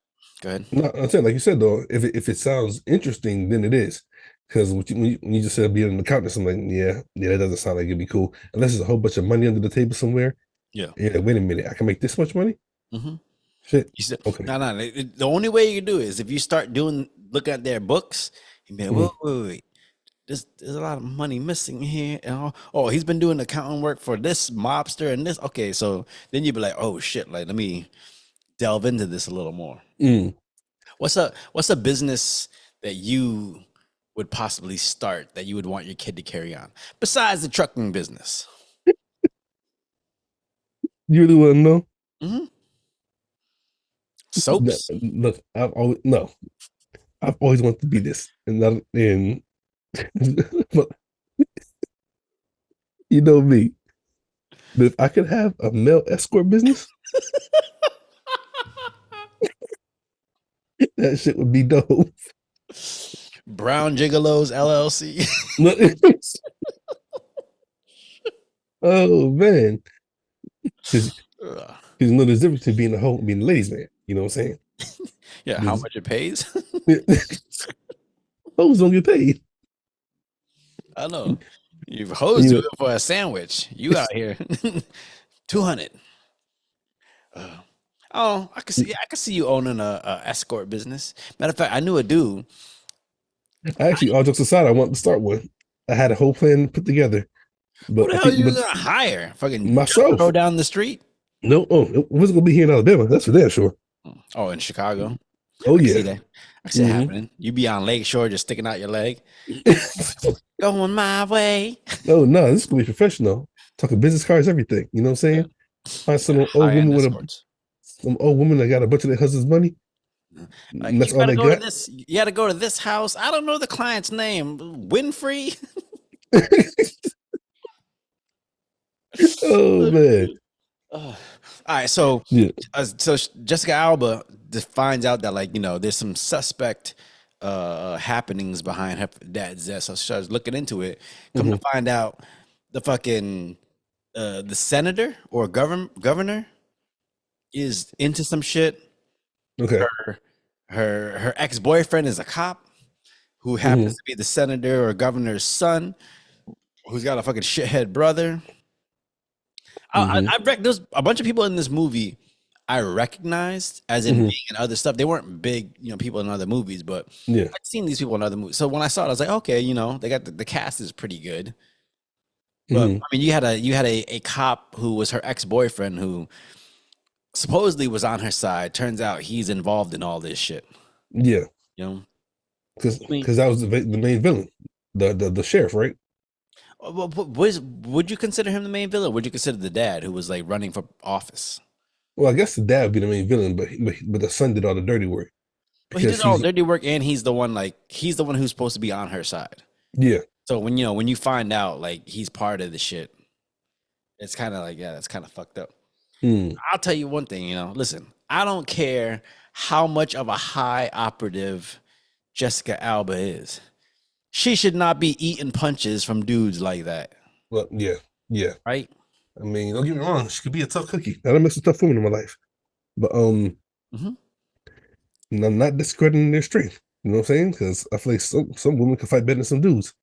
go ahead. no, I'm saying like you said though, if it sounds interesting, then it is. Because when you just said being an accountant, I'm like, yeah, that doesn't sound like it'd be cool. Unless there's a whole bunch of money under the table somewhere. Yeah. Yeah, wait a minute, I can make this much money? Mm-hmm. Shit. You said, Okay. no. The only way you can do it is if you start looking at their books. You be like, Mhm. wait. There's a lot of money missing here. And he's been doing accounting work for this mobster and this. Okay, so then you'd be like, oh shit, like let me delve into this a little more. Mm. What's a business that you would possibly start that you would want your kid to carry on besides the trucking business? You really want to know? Hmm. No, Soaps. look, I've always no. I've always wanted to be this, and not and but you know me. But if I could have a male escort business, that shit would be dope. Brown Gigolos LLC. Oh man, because you know there's a difference between being a hoe and being a ladies' man. You know what I'm saying? Yeah, how much it pays? Hoes don't get paid. I know. You've hoes You do know, it for a sandwich. You out here. 200. Oh, I could see you owning a escort business. Matter of fact, I knew a dude. actually, all jokes aside, I wanted to start one. I had a whole plan put together, Who but the I hell think, you but gonna hire? Fucking myself, Joe down the street? no, oh, it wasn't gonna be here in Alabama. That's for damn sure. Oh, in Chicago. Oh I can see yeah. that. I can see it happening. You be on Lakeshore just sticking out your leg. Going my way. No, no, this is gonna be professional. Talking business cards, everything. You know what I'm Yeah. saying? Find some old High woman end with escorts. some old woman that got a bunch of their husband's money. Like, And you that's all gotta they go to got. this. You gotta go to this house. I don't know the client's name. Winfrey. Oh man. All right, so Yeah. Jessica Alba finds out that, like, there's some suspect happenings behind her dad's death. So she starts looking into it. Come to find out, the fucking the senator or governor is into some shit. Okay. Her ex-boyfriend is a cop who happens to be the senator or governor's son, who's got a fucking shithead brother. I reckon there's a bunch of people in this movie I recognized as in being in other stuff. They weren't big, people in other movies, but Yeah. I'd seen these people in other movies. So when I saw it, I was like, okay, they got the cast is pretty good. But I mean, you had a cop who was her ex-boyfriend who supposedly was on her side. Turns out he's involved in all this shit. Yeah. You know, Because that was the main villain, the sheriff, right? would you consider him the main villain? Would you consider the dad who was like running for office? Well, I guess the dad would be the main villain, but the son did all the dirty work Well, he because did all he's dirty work, and he's the one who's supposed to be on her side. yeah. So when you find out like he's part of the shit, it's kind of like, yeah, that's kind of fucked up. I'll tell you one thing, listen, I don't care how much of a high operative Jessica Alba is. She should not be eating punches from dudes like that. Well, yeah. Right? I mean, don't get me wrong, she could be a tough cookie. I done met some tough women in my life, but I'm not discrediting their strength. You know what I'm saying? Because I feel like some women can fight better than some dudes.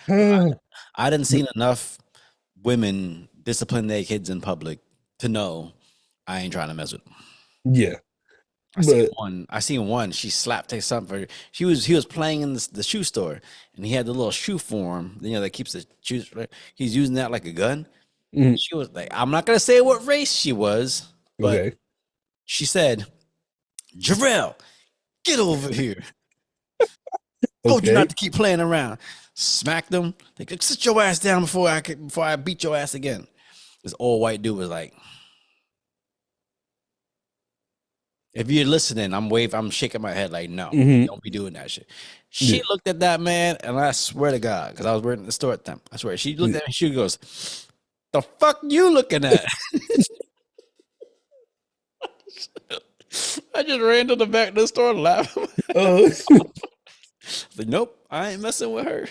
I didn't seen enough women discipline their kids in public to know I ain't trying to mess with them. Yeah. I seen one. She slapped something for her. He was playing in the shoe store, and he had the little shoe form, that keeps the shoes. Right? He's using that like a gun. She was like, I'm not gonna say what race she was, but she said, "Jarrell, get over here. Told you not to keep playing around." Smacked him. Like, sit your ass down before I beat your ass again. This old white dude was like, if you're listening, I'm shaking my head like, no, don't be doing that shit. She looked at that man, and I swear to God, because I was working at the store at the time, I swear, she looked at me, she goes, "The fuck you looking at?" I just ran to the back of the store laughing. Like, nope, I ain't messing with her.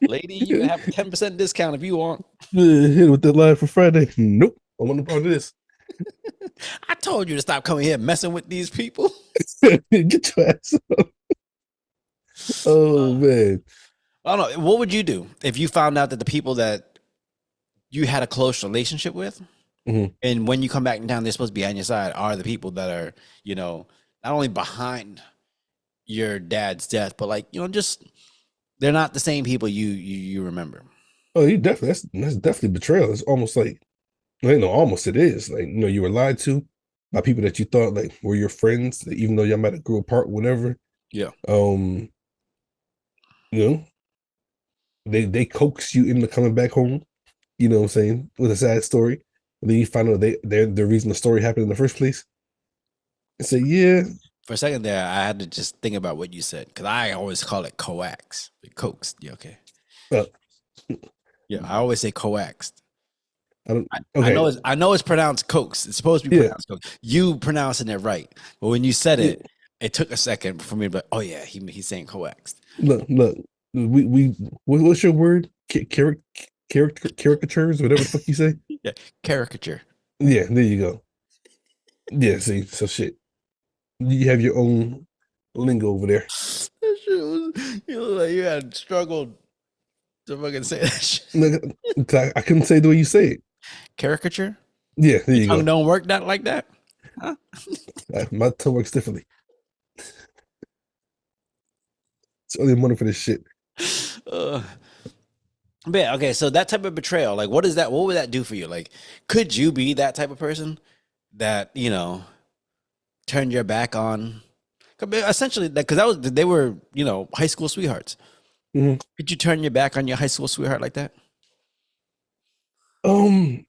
Lady, you can have a 10% discount if you want. Hit with that line for Friday. Nope, I want no part of this. I told you to stop coming here messing with these people. Get your ass up. Oh man. I don't know. What would you do if you found out that the people that you had a close relationship with, and when you come back in town, they're supposed to be on your side, are the people that are, not only behind your dad's death, but like, just they're not the same people you remember. Oh, you definitely that's definitely betrayal. It's almost like, almost it is. Like, you were lied to by people that you thought like were your friends, even though y'all might have grew apart, whatever. Yeah. They coax you into coming back home, you know what I'm saying, with a sad story. And then you find out they're the reason the story happened in the first place. And say, yeah. For a second there, I had to just think about what you said because I always call it coax, coaxed. Yeah, okay. Uh, Yeah, I always say coaxed. I don't. I know Okay. it's pronounced coax. It's supposed to be Yeah. pronounced coax. You pronouncing it right, but when you said it, it took a second for me to be like, oh yeah, he's saying coaxed. Look. What's your word? Caricatures, whatever the fuck you say. Yeah, caricature. Yeah, there you go. Yeah, see, so shit. You have your own lingo over there. That shit was, you look like you had struggled to fucking say that shit. Look, I couldn't say the way you say it. Caricature? Yeah, there Your you tongue go. don't work that like that? Huh? My tongue works differently. It's only money for this shit. But yeah, okay, so that type of betrayal, like what is that? What would that do for you? Like, could you be that type of person that, you know, turned your back on essentially because they were, you know, high school sweethearts. Mhm. Could you turn your back on your high school sweetheart like that? Like,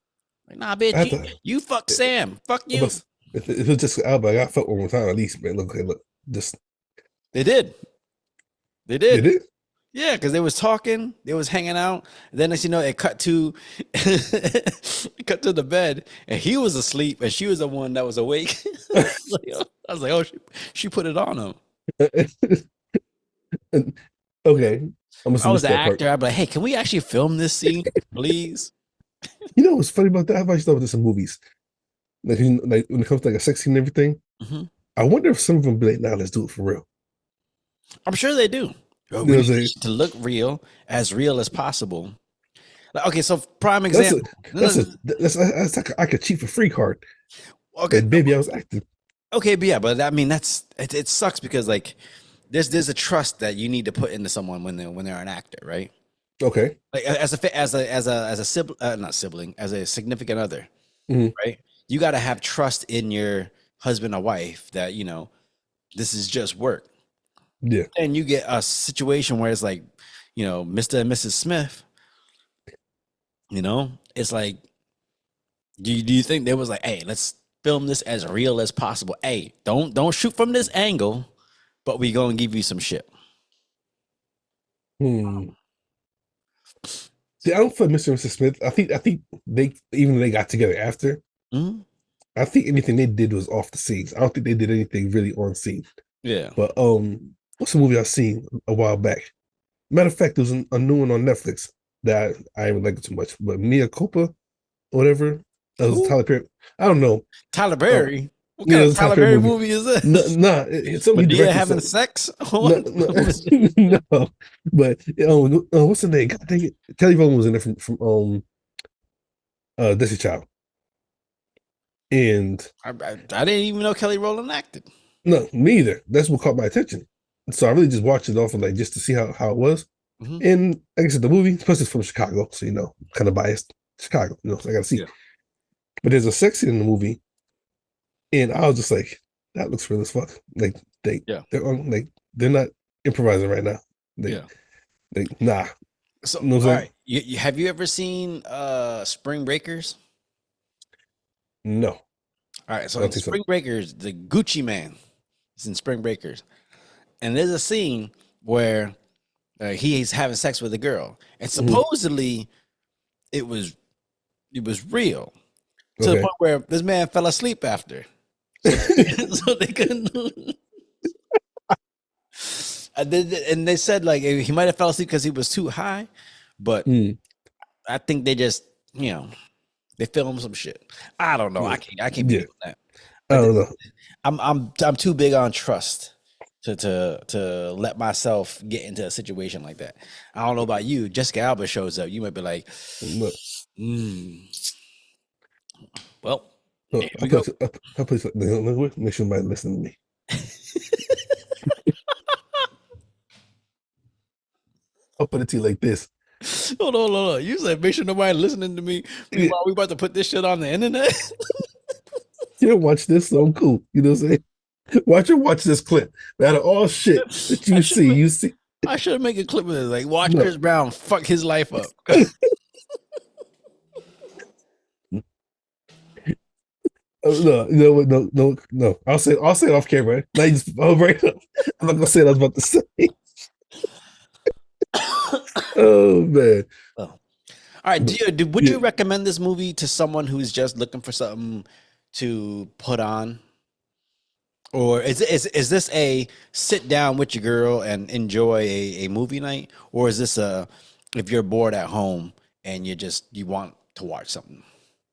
nah, bitch, you fuck Sam. Fuck you. If it was just Alba, I got fucked one more time at least, man. Look, just They did. did it? Yeah, because they was talking, they was hanging out. Then as you know, it cut to it cut to the bed, and he was asleep, and she was the one that was awake. I was like, oh, she put it on him. Okay, I'm If I was the that part. actor, I'd be like, hey, can we actually film this scene, please? You know what's funny about that? I've watched stuff with this in movies. Like when it comes to like a sex scene and everything, I wonder if some of them be like, nah, let's do it for real. I'm sure they do. You We know, need to look real as possible. Like, okay, so prime example. that's like I could cheat for free card. Okay, And baby, I was acting. okay, but yeah, but I mean that's it sucks because like there's a trust that you need to put into someone when they're an actor, right? Okay. Like as a sibling, not sibling, as a significant other, right? You got to have trust in your husband or wife that, you know, this is just work. Yeah. And you get a situation where it's like, you know, Mr. and Mrs. Smith, you know, it's like, do you think they was like, hey, let's film this as real as possible. Hey, don't shoot from this angle, but we gonna give you some shit. See, I don't feel Mr. and Mrs. Smith. I think they even though they got together after, I think anything they did was off the scenes. I don't think they did anything really on scene. Yeah. But what's a movie I seen a while back? Matter of fact, there was a new one on Netflix that I didn't like it too much. But Mia Culpa, whatever. That was Tyler Perry. I don't know. Tyler Perry. What kind of Tyler Perry movie is this? No, it's something he directed. Having sex? No. But what's the name? God dang it. Kelly Rowland was in it from Destiny Child. And I didn't even know Kelly Rowland acted. No, me either. That's what caught my attention. So I really just watched it off of like just to see how it was. And like I said, the movie, plus it's from Chicago, so you know, kind of biased. Chicago, you know, so I gotta see. Yeah. But there's a sex scene in the movie, and I was just like, that looks real as fuck. Like they're not improvising right now. Nah. So you know all right, have you ever seen Spring Breakers? No. All right, so in Spring Breakers, the Gucci Man is in Spring Breakers, and there's a scene where he's having sex with a girl, and supposedly it was real to the point where this man fell asleep after, so they couldn't. And they said like he might have fell asleep because he was too high, but I think they just, you know, they filmed some shit. I don't know. I can't be doing that. I don't know. I'm too big on trust to let myself get into a situation like that. I don't know about you. Jessica Alba shows up. You might be like, well, I'll make sure somebody listen to me. I'll put it to you like this. Hold on. You said make sure nobody listening to me. Meanwhile, we about to put this shit on the internet. You don't watch this, so I'm cool. You know what I'm saying? Watch this clip. Out of all shit that you see. I should make a clip of this. Like, watch Chris Brown fuck his life up. No, no. I'll say it off camera. Now you just right up. I'm not gonna say what I was about to say. Oh man. Oh. All right. But, Would yeah, you recommend this movie to someone who's just looking for something to put on? Or is this a sit down with your girl and enjoy a movie night? Or is this a if you're bored at home and you want to watch something?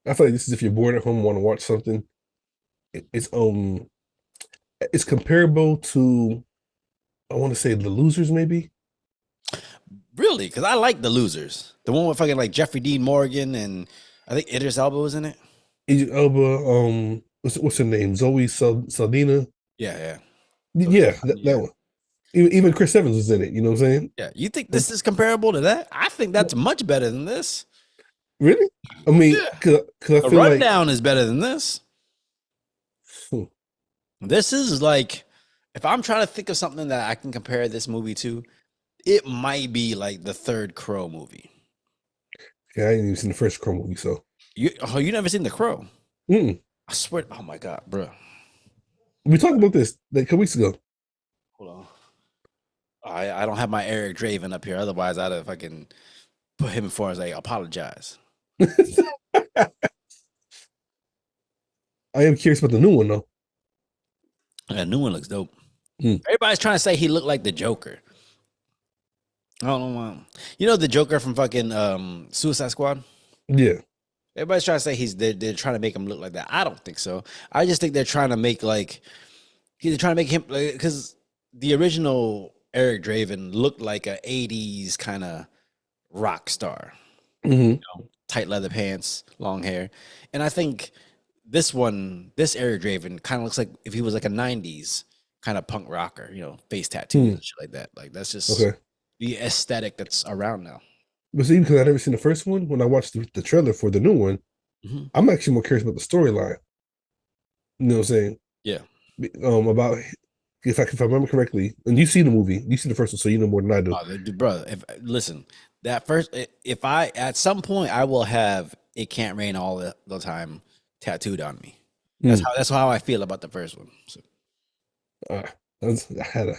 I feel like this is if you're bored at home, want to watch something. It's it's comparable to I want to say The Losers, maybe. Really? Because I like The Losers. The one with fucking like Jeffrey Dean Morgan and I think Idris Elba was in it. Idris Elba, what's her name? Zoe Saldana. Yeah, yeah. So Yeah, yeah. that one. Even Chris Evans was in it. You know what I'm saying? Yeah. You think this is comparable to that? I think that's much better than this. Really? I mean, Yeah. cause I The feel like Rundown is better than this. hmm, This is like, if I'm trying to think of something that I can compare this movie to, it might be like the third Crow movie. yeah, I ain't even seen the first Crow movie, so You never seen The Crow? mm-mm. I swear. Oh my god, bro. We talked about this like a couple weeks ago. Hold on. I don't have my Eric Draven up here. Otherwise, I'd have fucking put him before as I apologize. I am curious about the new one though. That new one looks dope. Mm. Everybody's trying to say he looked like the Joker. I don't know why. You know the Joker from fucking Suicide Squad? Yeah. Everybody's trying to say they're trying to make him look like that. I don't think so. I just think they're trying to make they're trying to make him because the original Eric Draven looked like a 80s kind of rock star. Mm-hmm. Tight leather pants, long hair. And I think this Eric Draven kind of looks like if he was like a 90s kind of punk rocker, face tattoos and shit like that. Like that's just Okay. the aesthetic that's around now. But see, because I never seen the first one, when I watched the trailer for the new one, Mm-hmm. I'm actually more curious about the storyline. You know what I'm saying? Yeah. About if I remember correctly, and you see the movie, you see the first one, so you know more than I do. Brother, listen, if I at some point I will have "It Can't Rain All the Time" tattooed on me. That's how I feel about the first one. So. I had it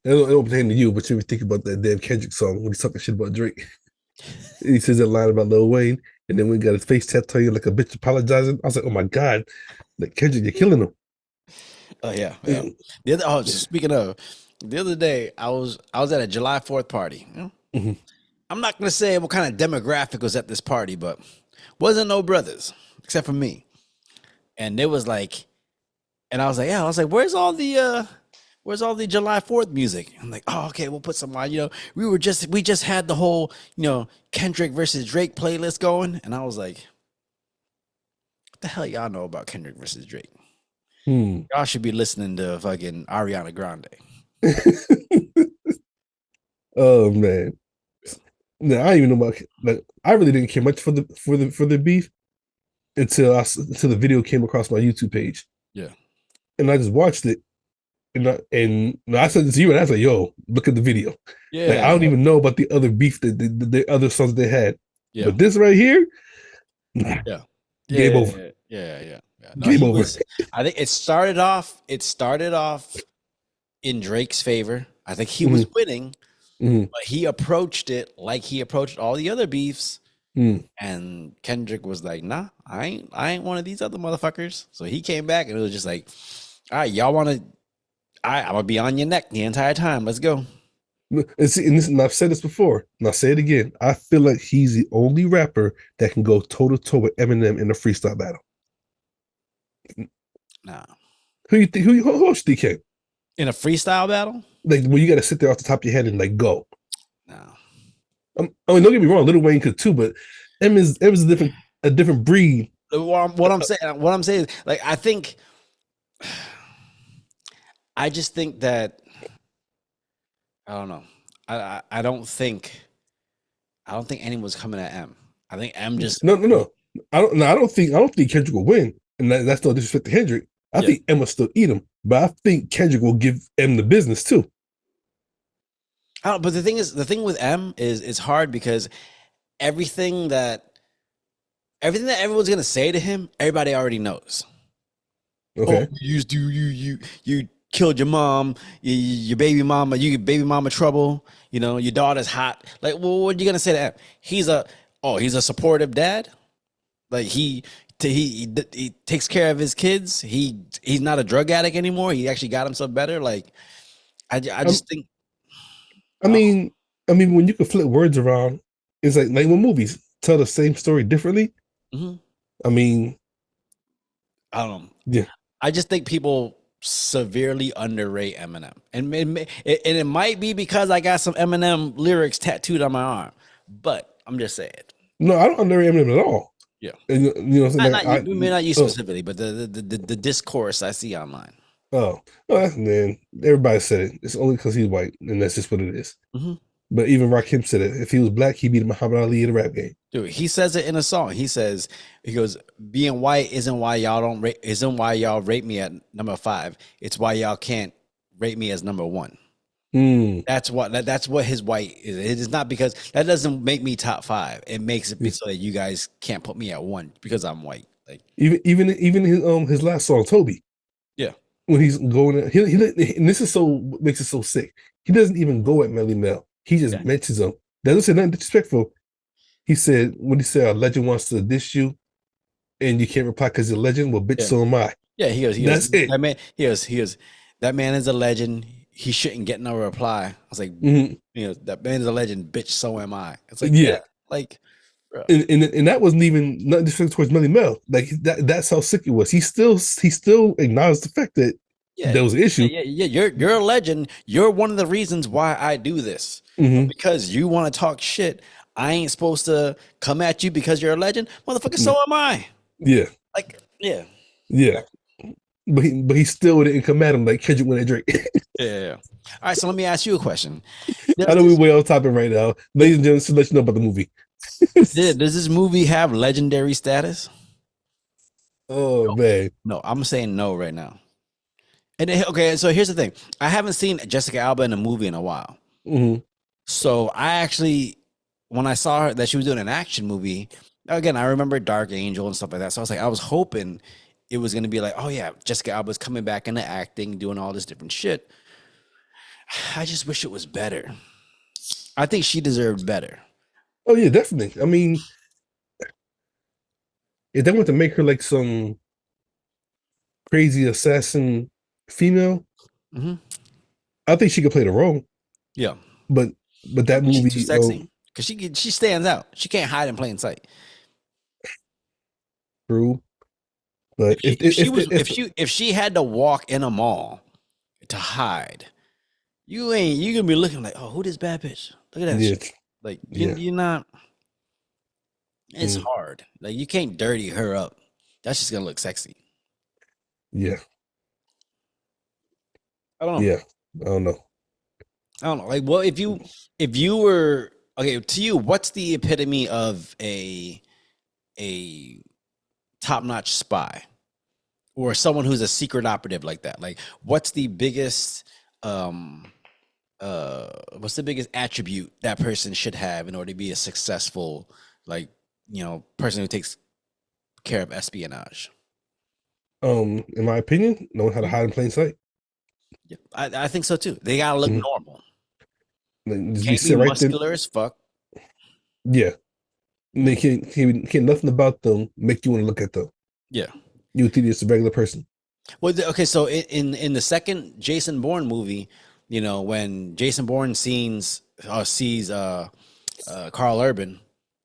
don't pertain to you, but you ever think about that damn Kendrick song when he's talking shit about Drake? He says that line about Lil Wayne, and then when he got his face tattooed like a bitch apologizing, I was like, oh my god, like Kendrick, you're killing him. Oh yeah. Speaking of, the other day I was at a July 4th party. Mm-hmm. I'm not gonna say what kind of demographic was at this party, but wasn't no brothers except for me. And it was like, and I was like, where's all the July 4th music? I'm like, oh, okay, we'll put some on. We just had the whole, Kendrick versus Drake playlist going. And I was like, what the hell y'all know about Kendrick versus Drake? Y'all should be listening to fucking Ariana Grande. Oh man. No, I don't even know about like I really didn't care much for the beef until the video came across my YouTube page. Yeah. And I just watched it. And I said this to you, and I was like, "Yo, look at the video." Yeah. Like, I don't even know about the other beef that the other songs they had, Yeah. but this right here, nah. Yeah. Game over. Yeah. No, Game over. I think it started off in Drake's favor. I think he was winning, but he approached it like he approached all the other beefs. And Kendrick was like, "Nah, I ain't one of these other motherfuckers." So he came back and it was just like, "All right, y'all want to? I'm gonna be on your neck the entire time. Let's go." And see, and I've said this before, and I'll say it again. I feel like he's the only rapper that can go toe to toe with Eminem in a freestyle battle. Nah. Who you think? Who else do you think? In a freestyle battle? Like, well, you got to sit there off the top of your head and like go. No. I mean, don't get me wrong, Lil Wayne could too, but M is a different breed. What I'm saying is, like, I just think that I don't know. I don't think anyone's coming at M. I think M just No. I don't think Kendrick will win, and that's no disrespect to Kendrick. I think M will still eat him, but I think Kendrick will give M the business too. But the thing with M is it's hard because everything that everyone's gonna say to him, everybody already knows. Oh, Okay. you killed your mom, your baby mama, you baby mama trouble. You know, your daughter's hot. Like, well, what are you gonna say to him? He's a supportive dad. Like he takes care of his kids. He's not a drug addict anymore. He actually got himself better. Like I Um, just think I I mean, I mean, when you can flip words around, it's like when movies tell the same story differently. don't know. Mhm. I mean, I don't know. yeah, I just think people severely underrate Eminem, and it might be because I got some Eminem lyrics tattooed on my arm, but I'm just saying. no, I don't underrate Eminem at all. Yeah, And you know, what I'm saying, not like you, maybe not you oh, specifically, but the discourse I see online. oh, man, everybody said it. It's only because he's white, and that's just what it is. Mhm. But even Rakim said it. If he was black, he beat Muhammad Ali in the rap game. Dude, he says it in a song. He goes, being white isn't why y'all rate me at number 5. It's why y'all can't rate me as number 1. Mm. That's what his white is. It is not because that doesn't make me top 5. It makes it be so that you guys can't put me at 1 because I'm white. Like Even his last song, Toby, yeah. when he's going, he and this is so makes it so sick. He doesn't even go at Melly Mel. He just Yeah. mentions him. Doesn't say nothing disrespectful. He said when he said a legend wants to diss you and you can't reply because you're a legend. Well, bitch, Yeah. so am I. Yeah, he goes, That's it. that man, he goes, that man is a legend. He shouldn't get no reply. I was like, Mhm. you know, that man is a legend, bitch, so am I. It's like, yeah, Yeah. like bro. And that wasn't even nothing disrespectful towards Melly Mel. Like that's how sick it was. He still acknowledged the fact that Yeah, there was an issue. yeah. You're a legend. You're one of the reasons why I do this. But Hmm. because you want to talk shit, I ain't supposed to come at you because you're a legend, motherfucker. So am I. Yeah, Like, yeah, yeah. But he still didn't come at him like Kendrick when they Drake. yeah. All right, so let me ask you a question. I Does know we're this way off topic right now. Ladies and gentlemen, to let you know about the movie. does this movie have legendary status? Oh man. No, I'm saying no right now. And okay, so here's the thing: I haven't seen Jessica Alba in a movie in a while. Hmm. So I actually, when I saw her that she was doing an action movie, again, I remember Dark Angel and stuff like that. So I was hoping it was gonna be like, oh yeah, Jessica Alba's coming back into acting, doing all this different shit. I just wish it was better. I think she deserved better. Oh yeah, definitely. I mean, if they want to make her like some crazy assassin female, Hmm. I think she could play the role. Yeah, But I that think she's too movie, sexy because she stands out. She can't hide in plain sight. true. But If she had to walk in a mall to hide, you gonna be looking like, oh, who this bad bitch? Look at that yeah, shit. Like yeah, you're not. It's mm, hard. Like you can't dirty her up. That's just gonna look sexy. yeah, I don't know. yeah. I don't know. I don't know. Like, well, if you were okay to you, what's the epitome of a top notch spy or someone who's a secret operative like that? Like, um what's the biggest attribute that person should have in order to be a successful like person who takes care of espionage? In my opinion, knowing how to Mhm. hide in plain sight. Yeah, I think so too. They gotta look Mhm. normal. Like, just be Can't be sit right there. muscular as fuck. Yeah, and Yeah. they can't nothing about them make you want to look at them. Yeah. You think it's a regular person. Well, okay. So in the second Jason Bourne movie, when Jason Bourne sees Carl Urban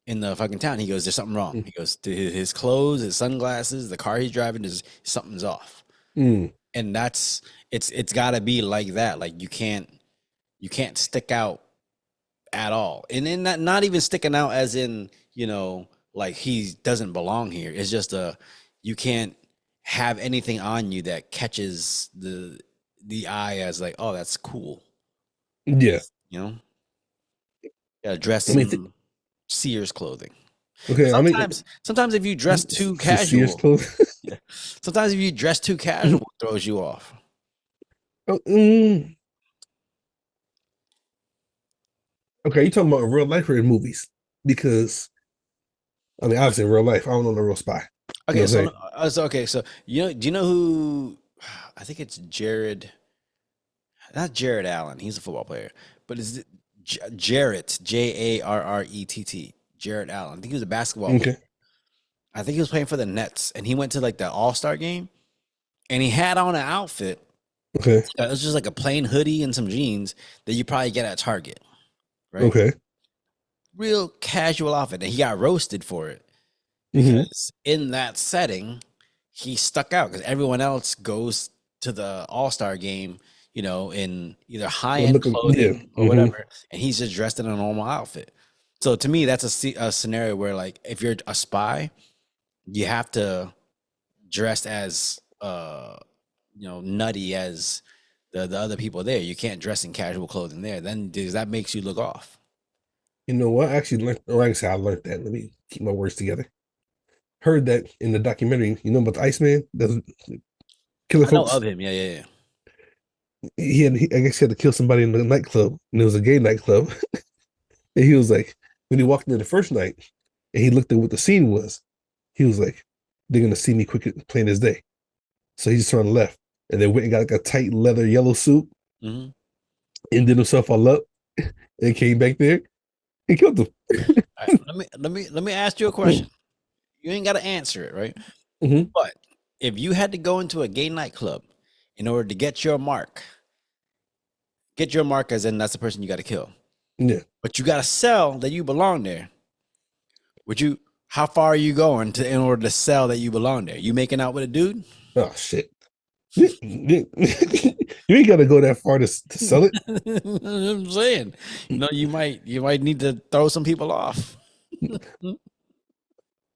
in the fucking town, he goes, "There's something wrong." Mm. He goes to his clothes, his sunglasses, the car he's driving. Is something's off, Mm. and it's got to be like that. Like you can't stick out at all, and then not even sticking out as in like he doesn't belong here. It's just you can't have anything on you that catches the eye as like, oh, that's cool. Yeah. You know, yeah, dress I mean, in Sears clothing. okay. I mean, Sometimes if you dress too Sears casual, clothes. yeah. Sometimes if you dress too casual, it throws you off. Oh, okay, you talking about in real life or in movies? Because I mean, obviously in real life, I don't know the real spy. You know Okay, what I'm so saying? So do you know who? I think it's Jared, not Jared Allen. He's a football player, but is it Jarrett, Jarrett, Jared Allen? I think he was a basketball player. Okay. I think he was playing for the Nets, and he went to like the All-Star game, and he had on an outfit. Okay. It was just like a plain hoodie and some jeans that you probably get at Target, right? Okay. Real casual outfit, and he got roasted for it Mm-hmm. because in that setting, he stuck out because everyone else goes to the All-Star game, in either high-end Yeah. clothing or Mm-hmm. whatever, and he's just dressed in a normal outfit. So to me, that's a scenario where, like, if you're a spy, you have to dress as nutty as the other people there. You can't dress in casual clothing there. Then that makes you look off. You know what? I actually learned, or I say I learned that. Let me keep my words together. Heard that in the documentary. You know about the Iceman that's killing I know folks? of him. Yeah. I guess he had to kill somebody in the nightclub, and it was a gay nightclub. And he was like, when he walked in the first night, and he looked at what the scene was, he was like, they're gonna see me quick plain as day. So he just turned left, and then went and got like a tight leather yellow suit, Mm-hmm. and did himself all up, and came back there and killed him. All right, let me ask you a question. You ain't got to answer it, right? Mm-hmm. But if you had to go into a gay nightclub in order to get your mark as in that's the person you got to kill. Yeah. But you got to sell that you belong there. How far are you going in order to sell that you belong there? You making out with a dude? Oh shit. You ain't gotta go that far to sell it. I'm saying, you might need to throw some people off.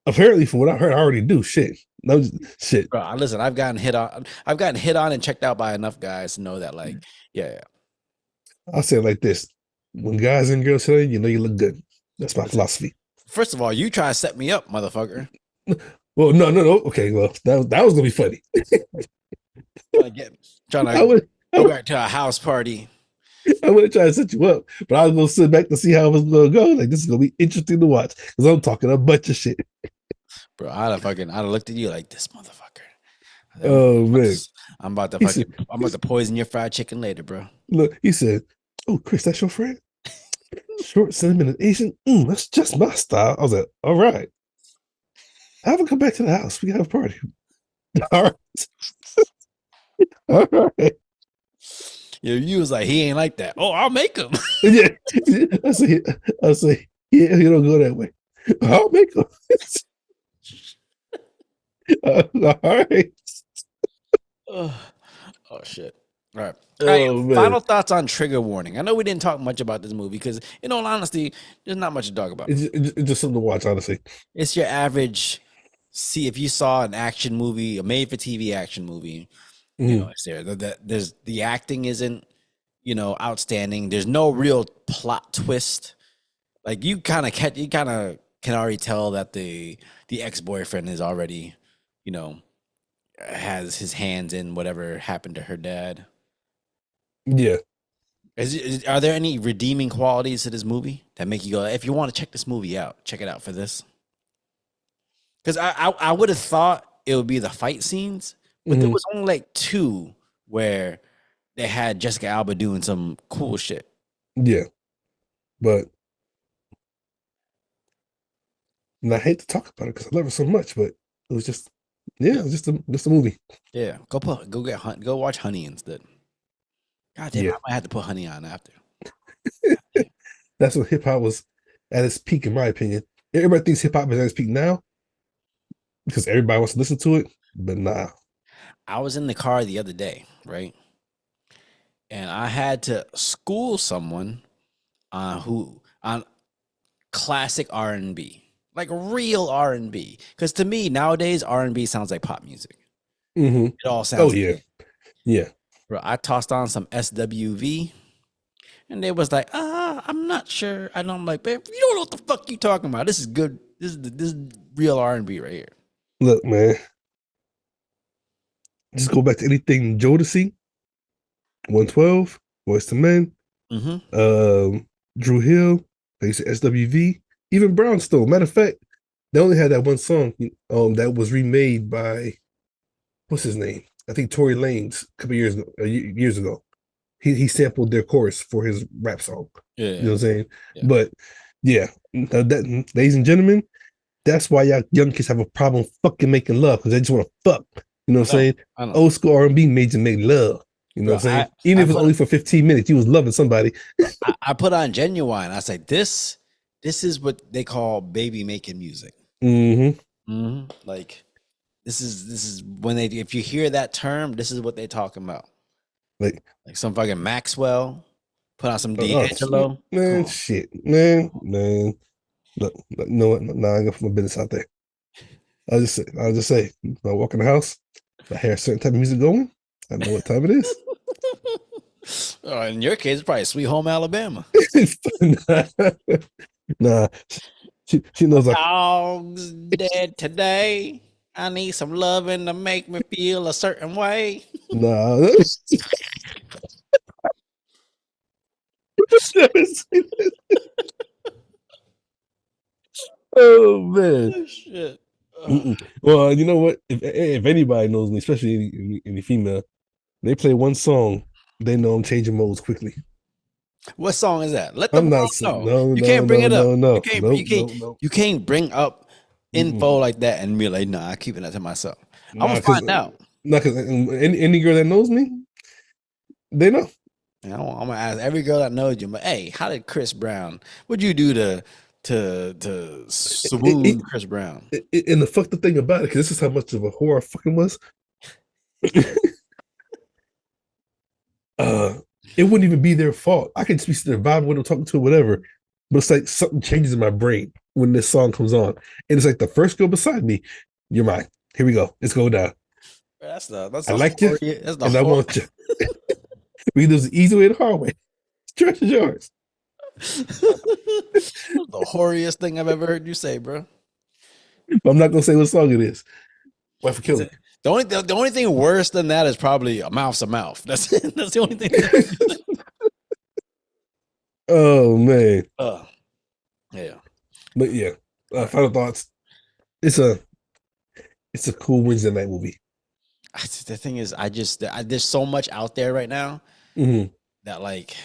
Apparently, from what I heard, I already do shit. No shit. Bro, listen, I've gotten hit on and checked out by enough guys to know that, like, yeah. I'll say it like this: when guys and girls say you know you look good. That's my Listen, philosophy. first of all, you try to set me up, motherfucker. Well, no. Okay, well, that was gonna be funny. Trying I to would go back to a house party. I would have tried to set you up, but I was gonna sit back to see how it was gonna go. Like this is gonna be interesting to watch because I'm talking a bunch of shit. Bro, I'd have looked at you like this motherfucker. Oh man, I'm about to said, I'm about to poison your fried chicken later, bro. Look, he said, "Oh, Chris, that's your friend? Short, cinnamon, and Asian. That's just my style." I was like, "All right, have him come back to the house. We can have a party." All right, all right. Yeah, you was like, he ain't like that. Oh, I'll make him. Yeah, I say, yeah, you don't go that way. I'll make him. All right. Oh shit. All right. Oh man. Final thoughts on trigger warning. I know we didn't talk much about this movie because, in all honesty, there's not much to talk about. It's just something to watch, honestly. It's your average. See, if you saw an action movie, a made-for-TV action movie, it's there. There's the acting isn't, outstanding. There's no real plot twist. Like you kind of can already tell that the ex-boyfriend is already, has his hands in whatever happened to her dad. Yeah. Are there any redeeming qualities to this movie that make you go, if you want to check this movie out, check it out for this? Because I would have thought it would be the fight scenes, but there was only like 2 where they had Jessica Alba doing some cool shit. Yeah. But and I hate to talk about it because I love her so much, but it was just it was just a movie. Yeah. Go watch Honey instead. God damn, I might have to put Honey on after. That's when hip hop was at its peak, in my opinion. Everybody thinks hip hop is at its peak now because everybody wants to listen to it, but nah. I was in the car the other day, right? And I had to school someone on classic R&B, like real R&B. Because to me nowadays R&B sounds like pop music. It all sounds. Oh yeah, yeah. Bro, I tossed on some SWV, and they was like, I'm not sure. And I'm like, babe, you don't know what the fuck you talking about. This is good. This is real R&B right here. Look, man. Just go back to anything Jodeci, 112, Boyz II Men, Drew Hill, they said SWV, even Brownstone. Matter of fact, they only had that one song that was remade by what's his name? I think Tory Lanez a couple years ago. He sampled their chorus for his rap song. Yeah, You know what I'm saying? Yeah. But yeah, that, ladies and gentlemen, that's why y'all young kids have a problem fucking making love because they just want to fuck. You know what I'm saying? I know. Old school R&B made you make love. You know what I'm saying? Even if it was only for 15 minutes, you was loving somebody. I put on Genuine. I say this is what they call baby making music. Like this is when they, if you hear that term, this is what they talking about. Like some fucking Maxwell, put on some D'Angelo. Man, shit, man. Look, no, I ain't gonna put my business out there. I'll just say, when I walk in the house, if I hear a certain type of music going, I know what time it is. In your case, it's probably Sweet Home Alabama. Nah, she knows like dog's dead today. I need some loving to make me feel a certain way. Nah. Oh man. Oh, shit. Well, you know what? If anybody knows me, especially any female, they play one song, they know I'm changing modes quickly. What song is that? Let I'm them not know. no, You can't bring it up. No, You can't bring up info like that and be like, nah, I'm keeping that to myself. I'm gonna find out. Not because any girl that knows me, they know. I'm gonna ask every girl that knows you, but hey, how did Chris Brown? What'd you do to swoon Chris Brown? And the fucked up thing about it, because this is how much of a whore I fucking was. It wouldn't even be their fault. I could just be sitting there vibing with them, talking to her, whatever. But it's like something changes in my brain when this song comes on. And it's like the first girl beside me, you're mine. Here we go. Let's go down. That's I like you, and I want you. We do the easy way or the hard way. Church is yours. The horriest thing I've ever heard you say, bro. I'm not gonna say what song it is. Wife will kill me. The only thing worse than that is probably a mouth's a mouth. That's the only thing. Oh man. Yeah. But yeah. Final thoughts. It's a cool Wednesday night movie. The thing is, there's so much out there right now that, like,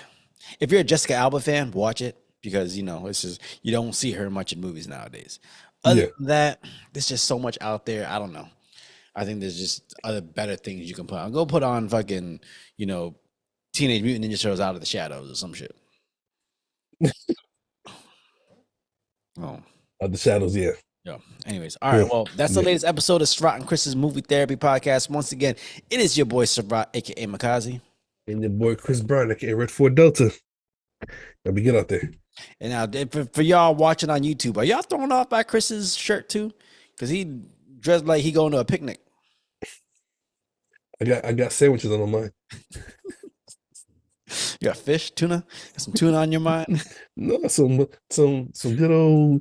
if you're a Jessica Alba fan, watch it because it's just you don't see her much in movies nowadays. Other than that, there's just so much out there. I don't know. I think there's just other better things you can put on. Go put on fucking, Teenage Mutant Ninja Turtles Out of the Shadows or some shit. Out the shadows, yeah. Yeah. Anyways, all right. Well, that's the latest episode of Surratt and Chris's Movie Therapy Podcast. Once again, it is your boy Surratt, aka Makazi, and your boy Chris Brown, aka Red Fort Delta. Let me get out there. And now, for y'all watching on YouTube, are y'all thrown off by Chris's shirt too? Because he dressed like he going to a picnic. I got sandwiches on mine. You got fish, tuna, got some tuna on your mind. No, some good old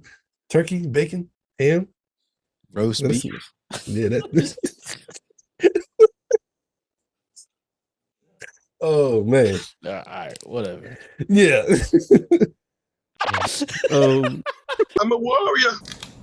turkey, bacon, ham, roast beef. Yeah, that. Oh man. All right, whatever. Yeah. I'm a warrior.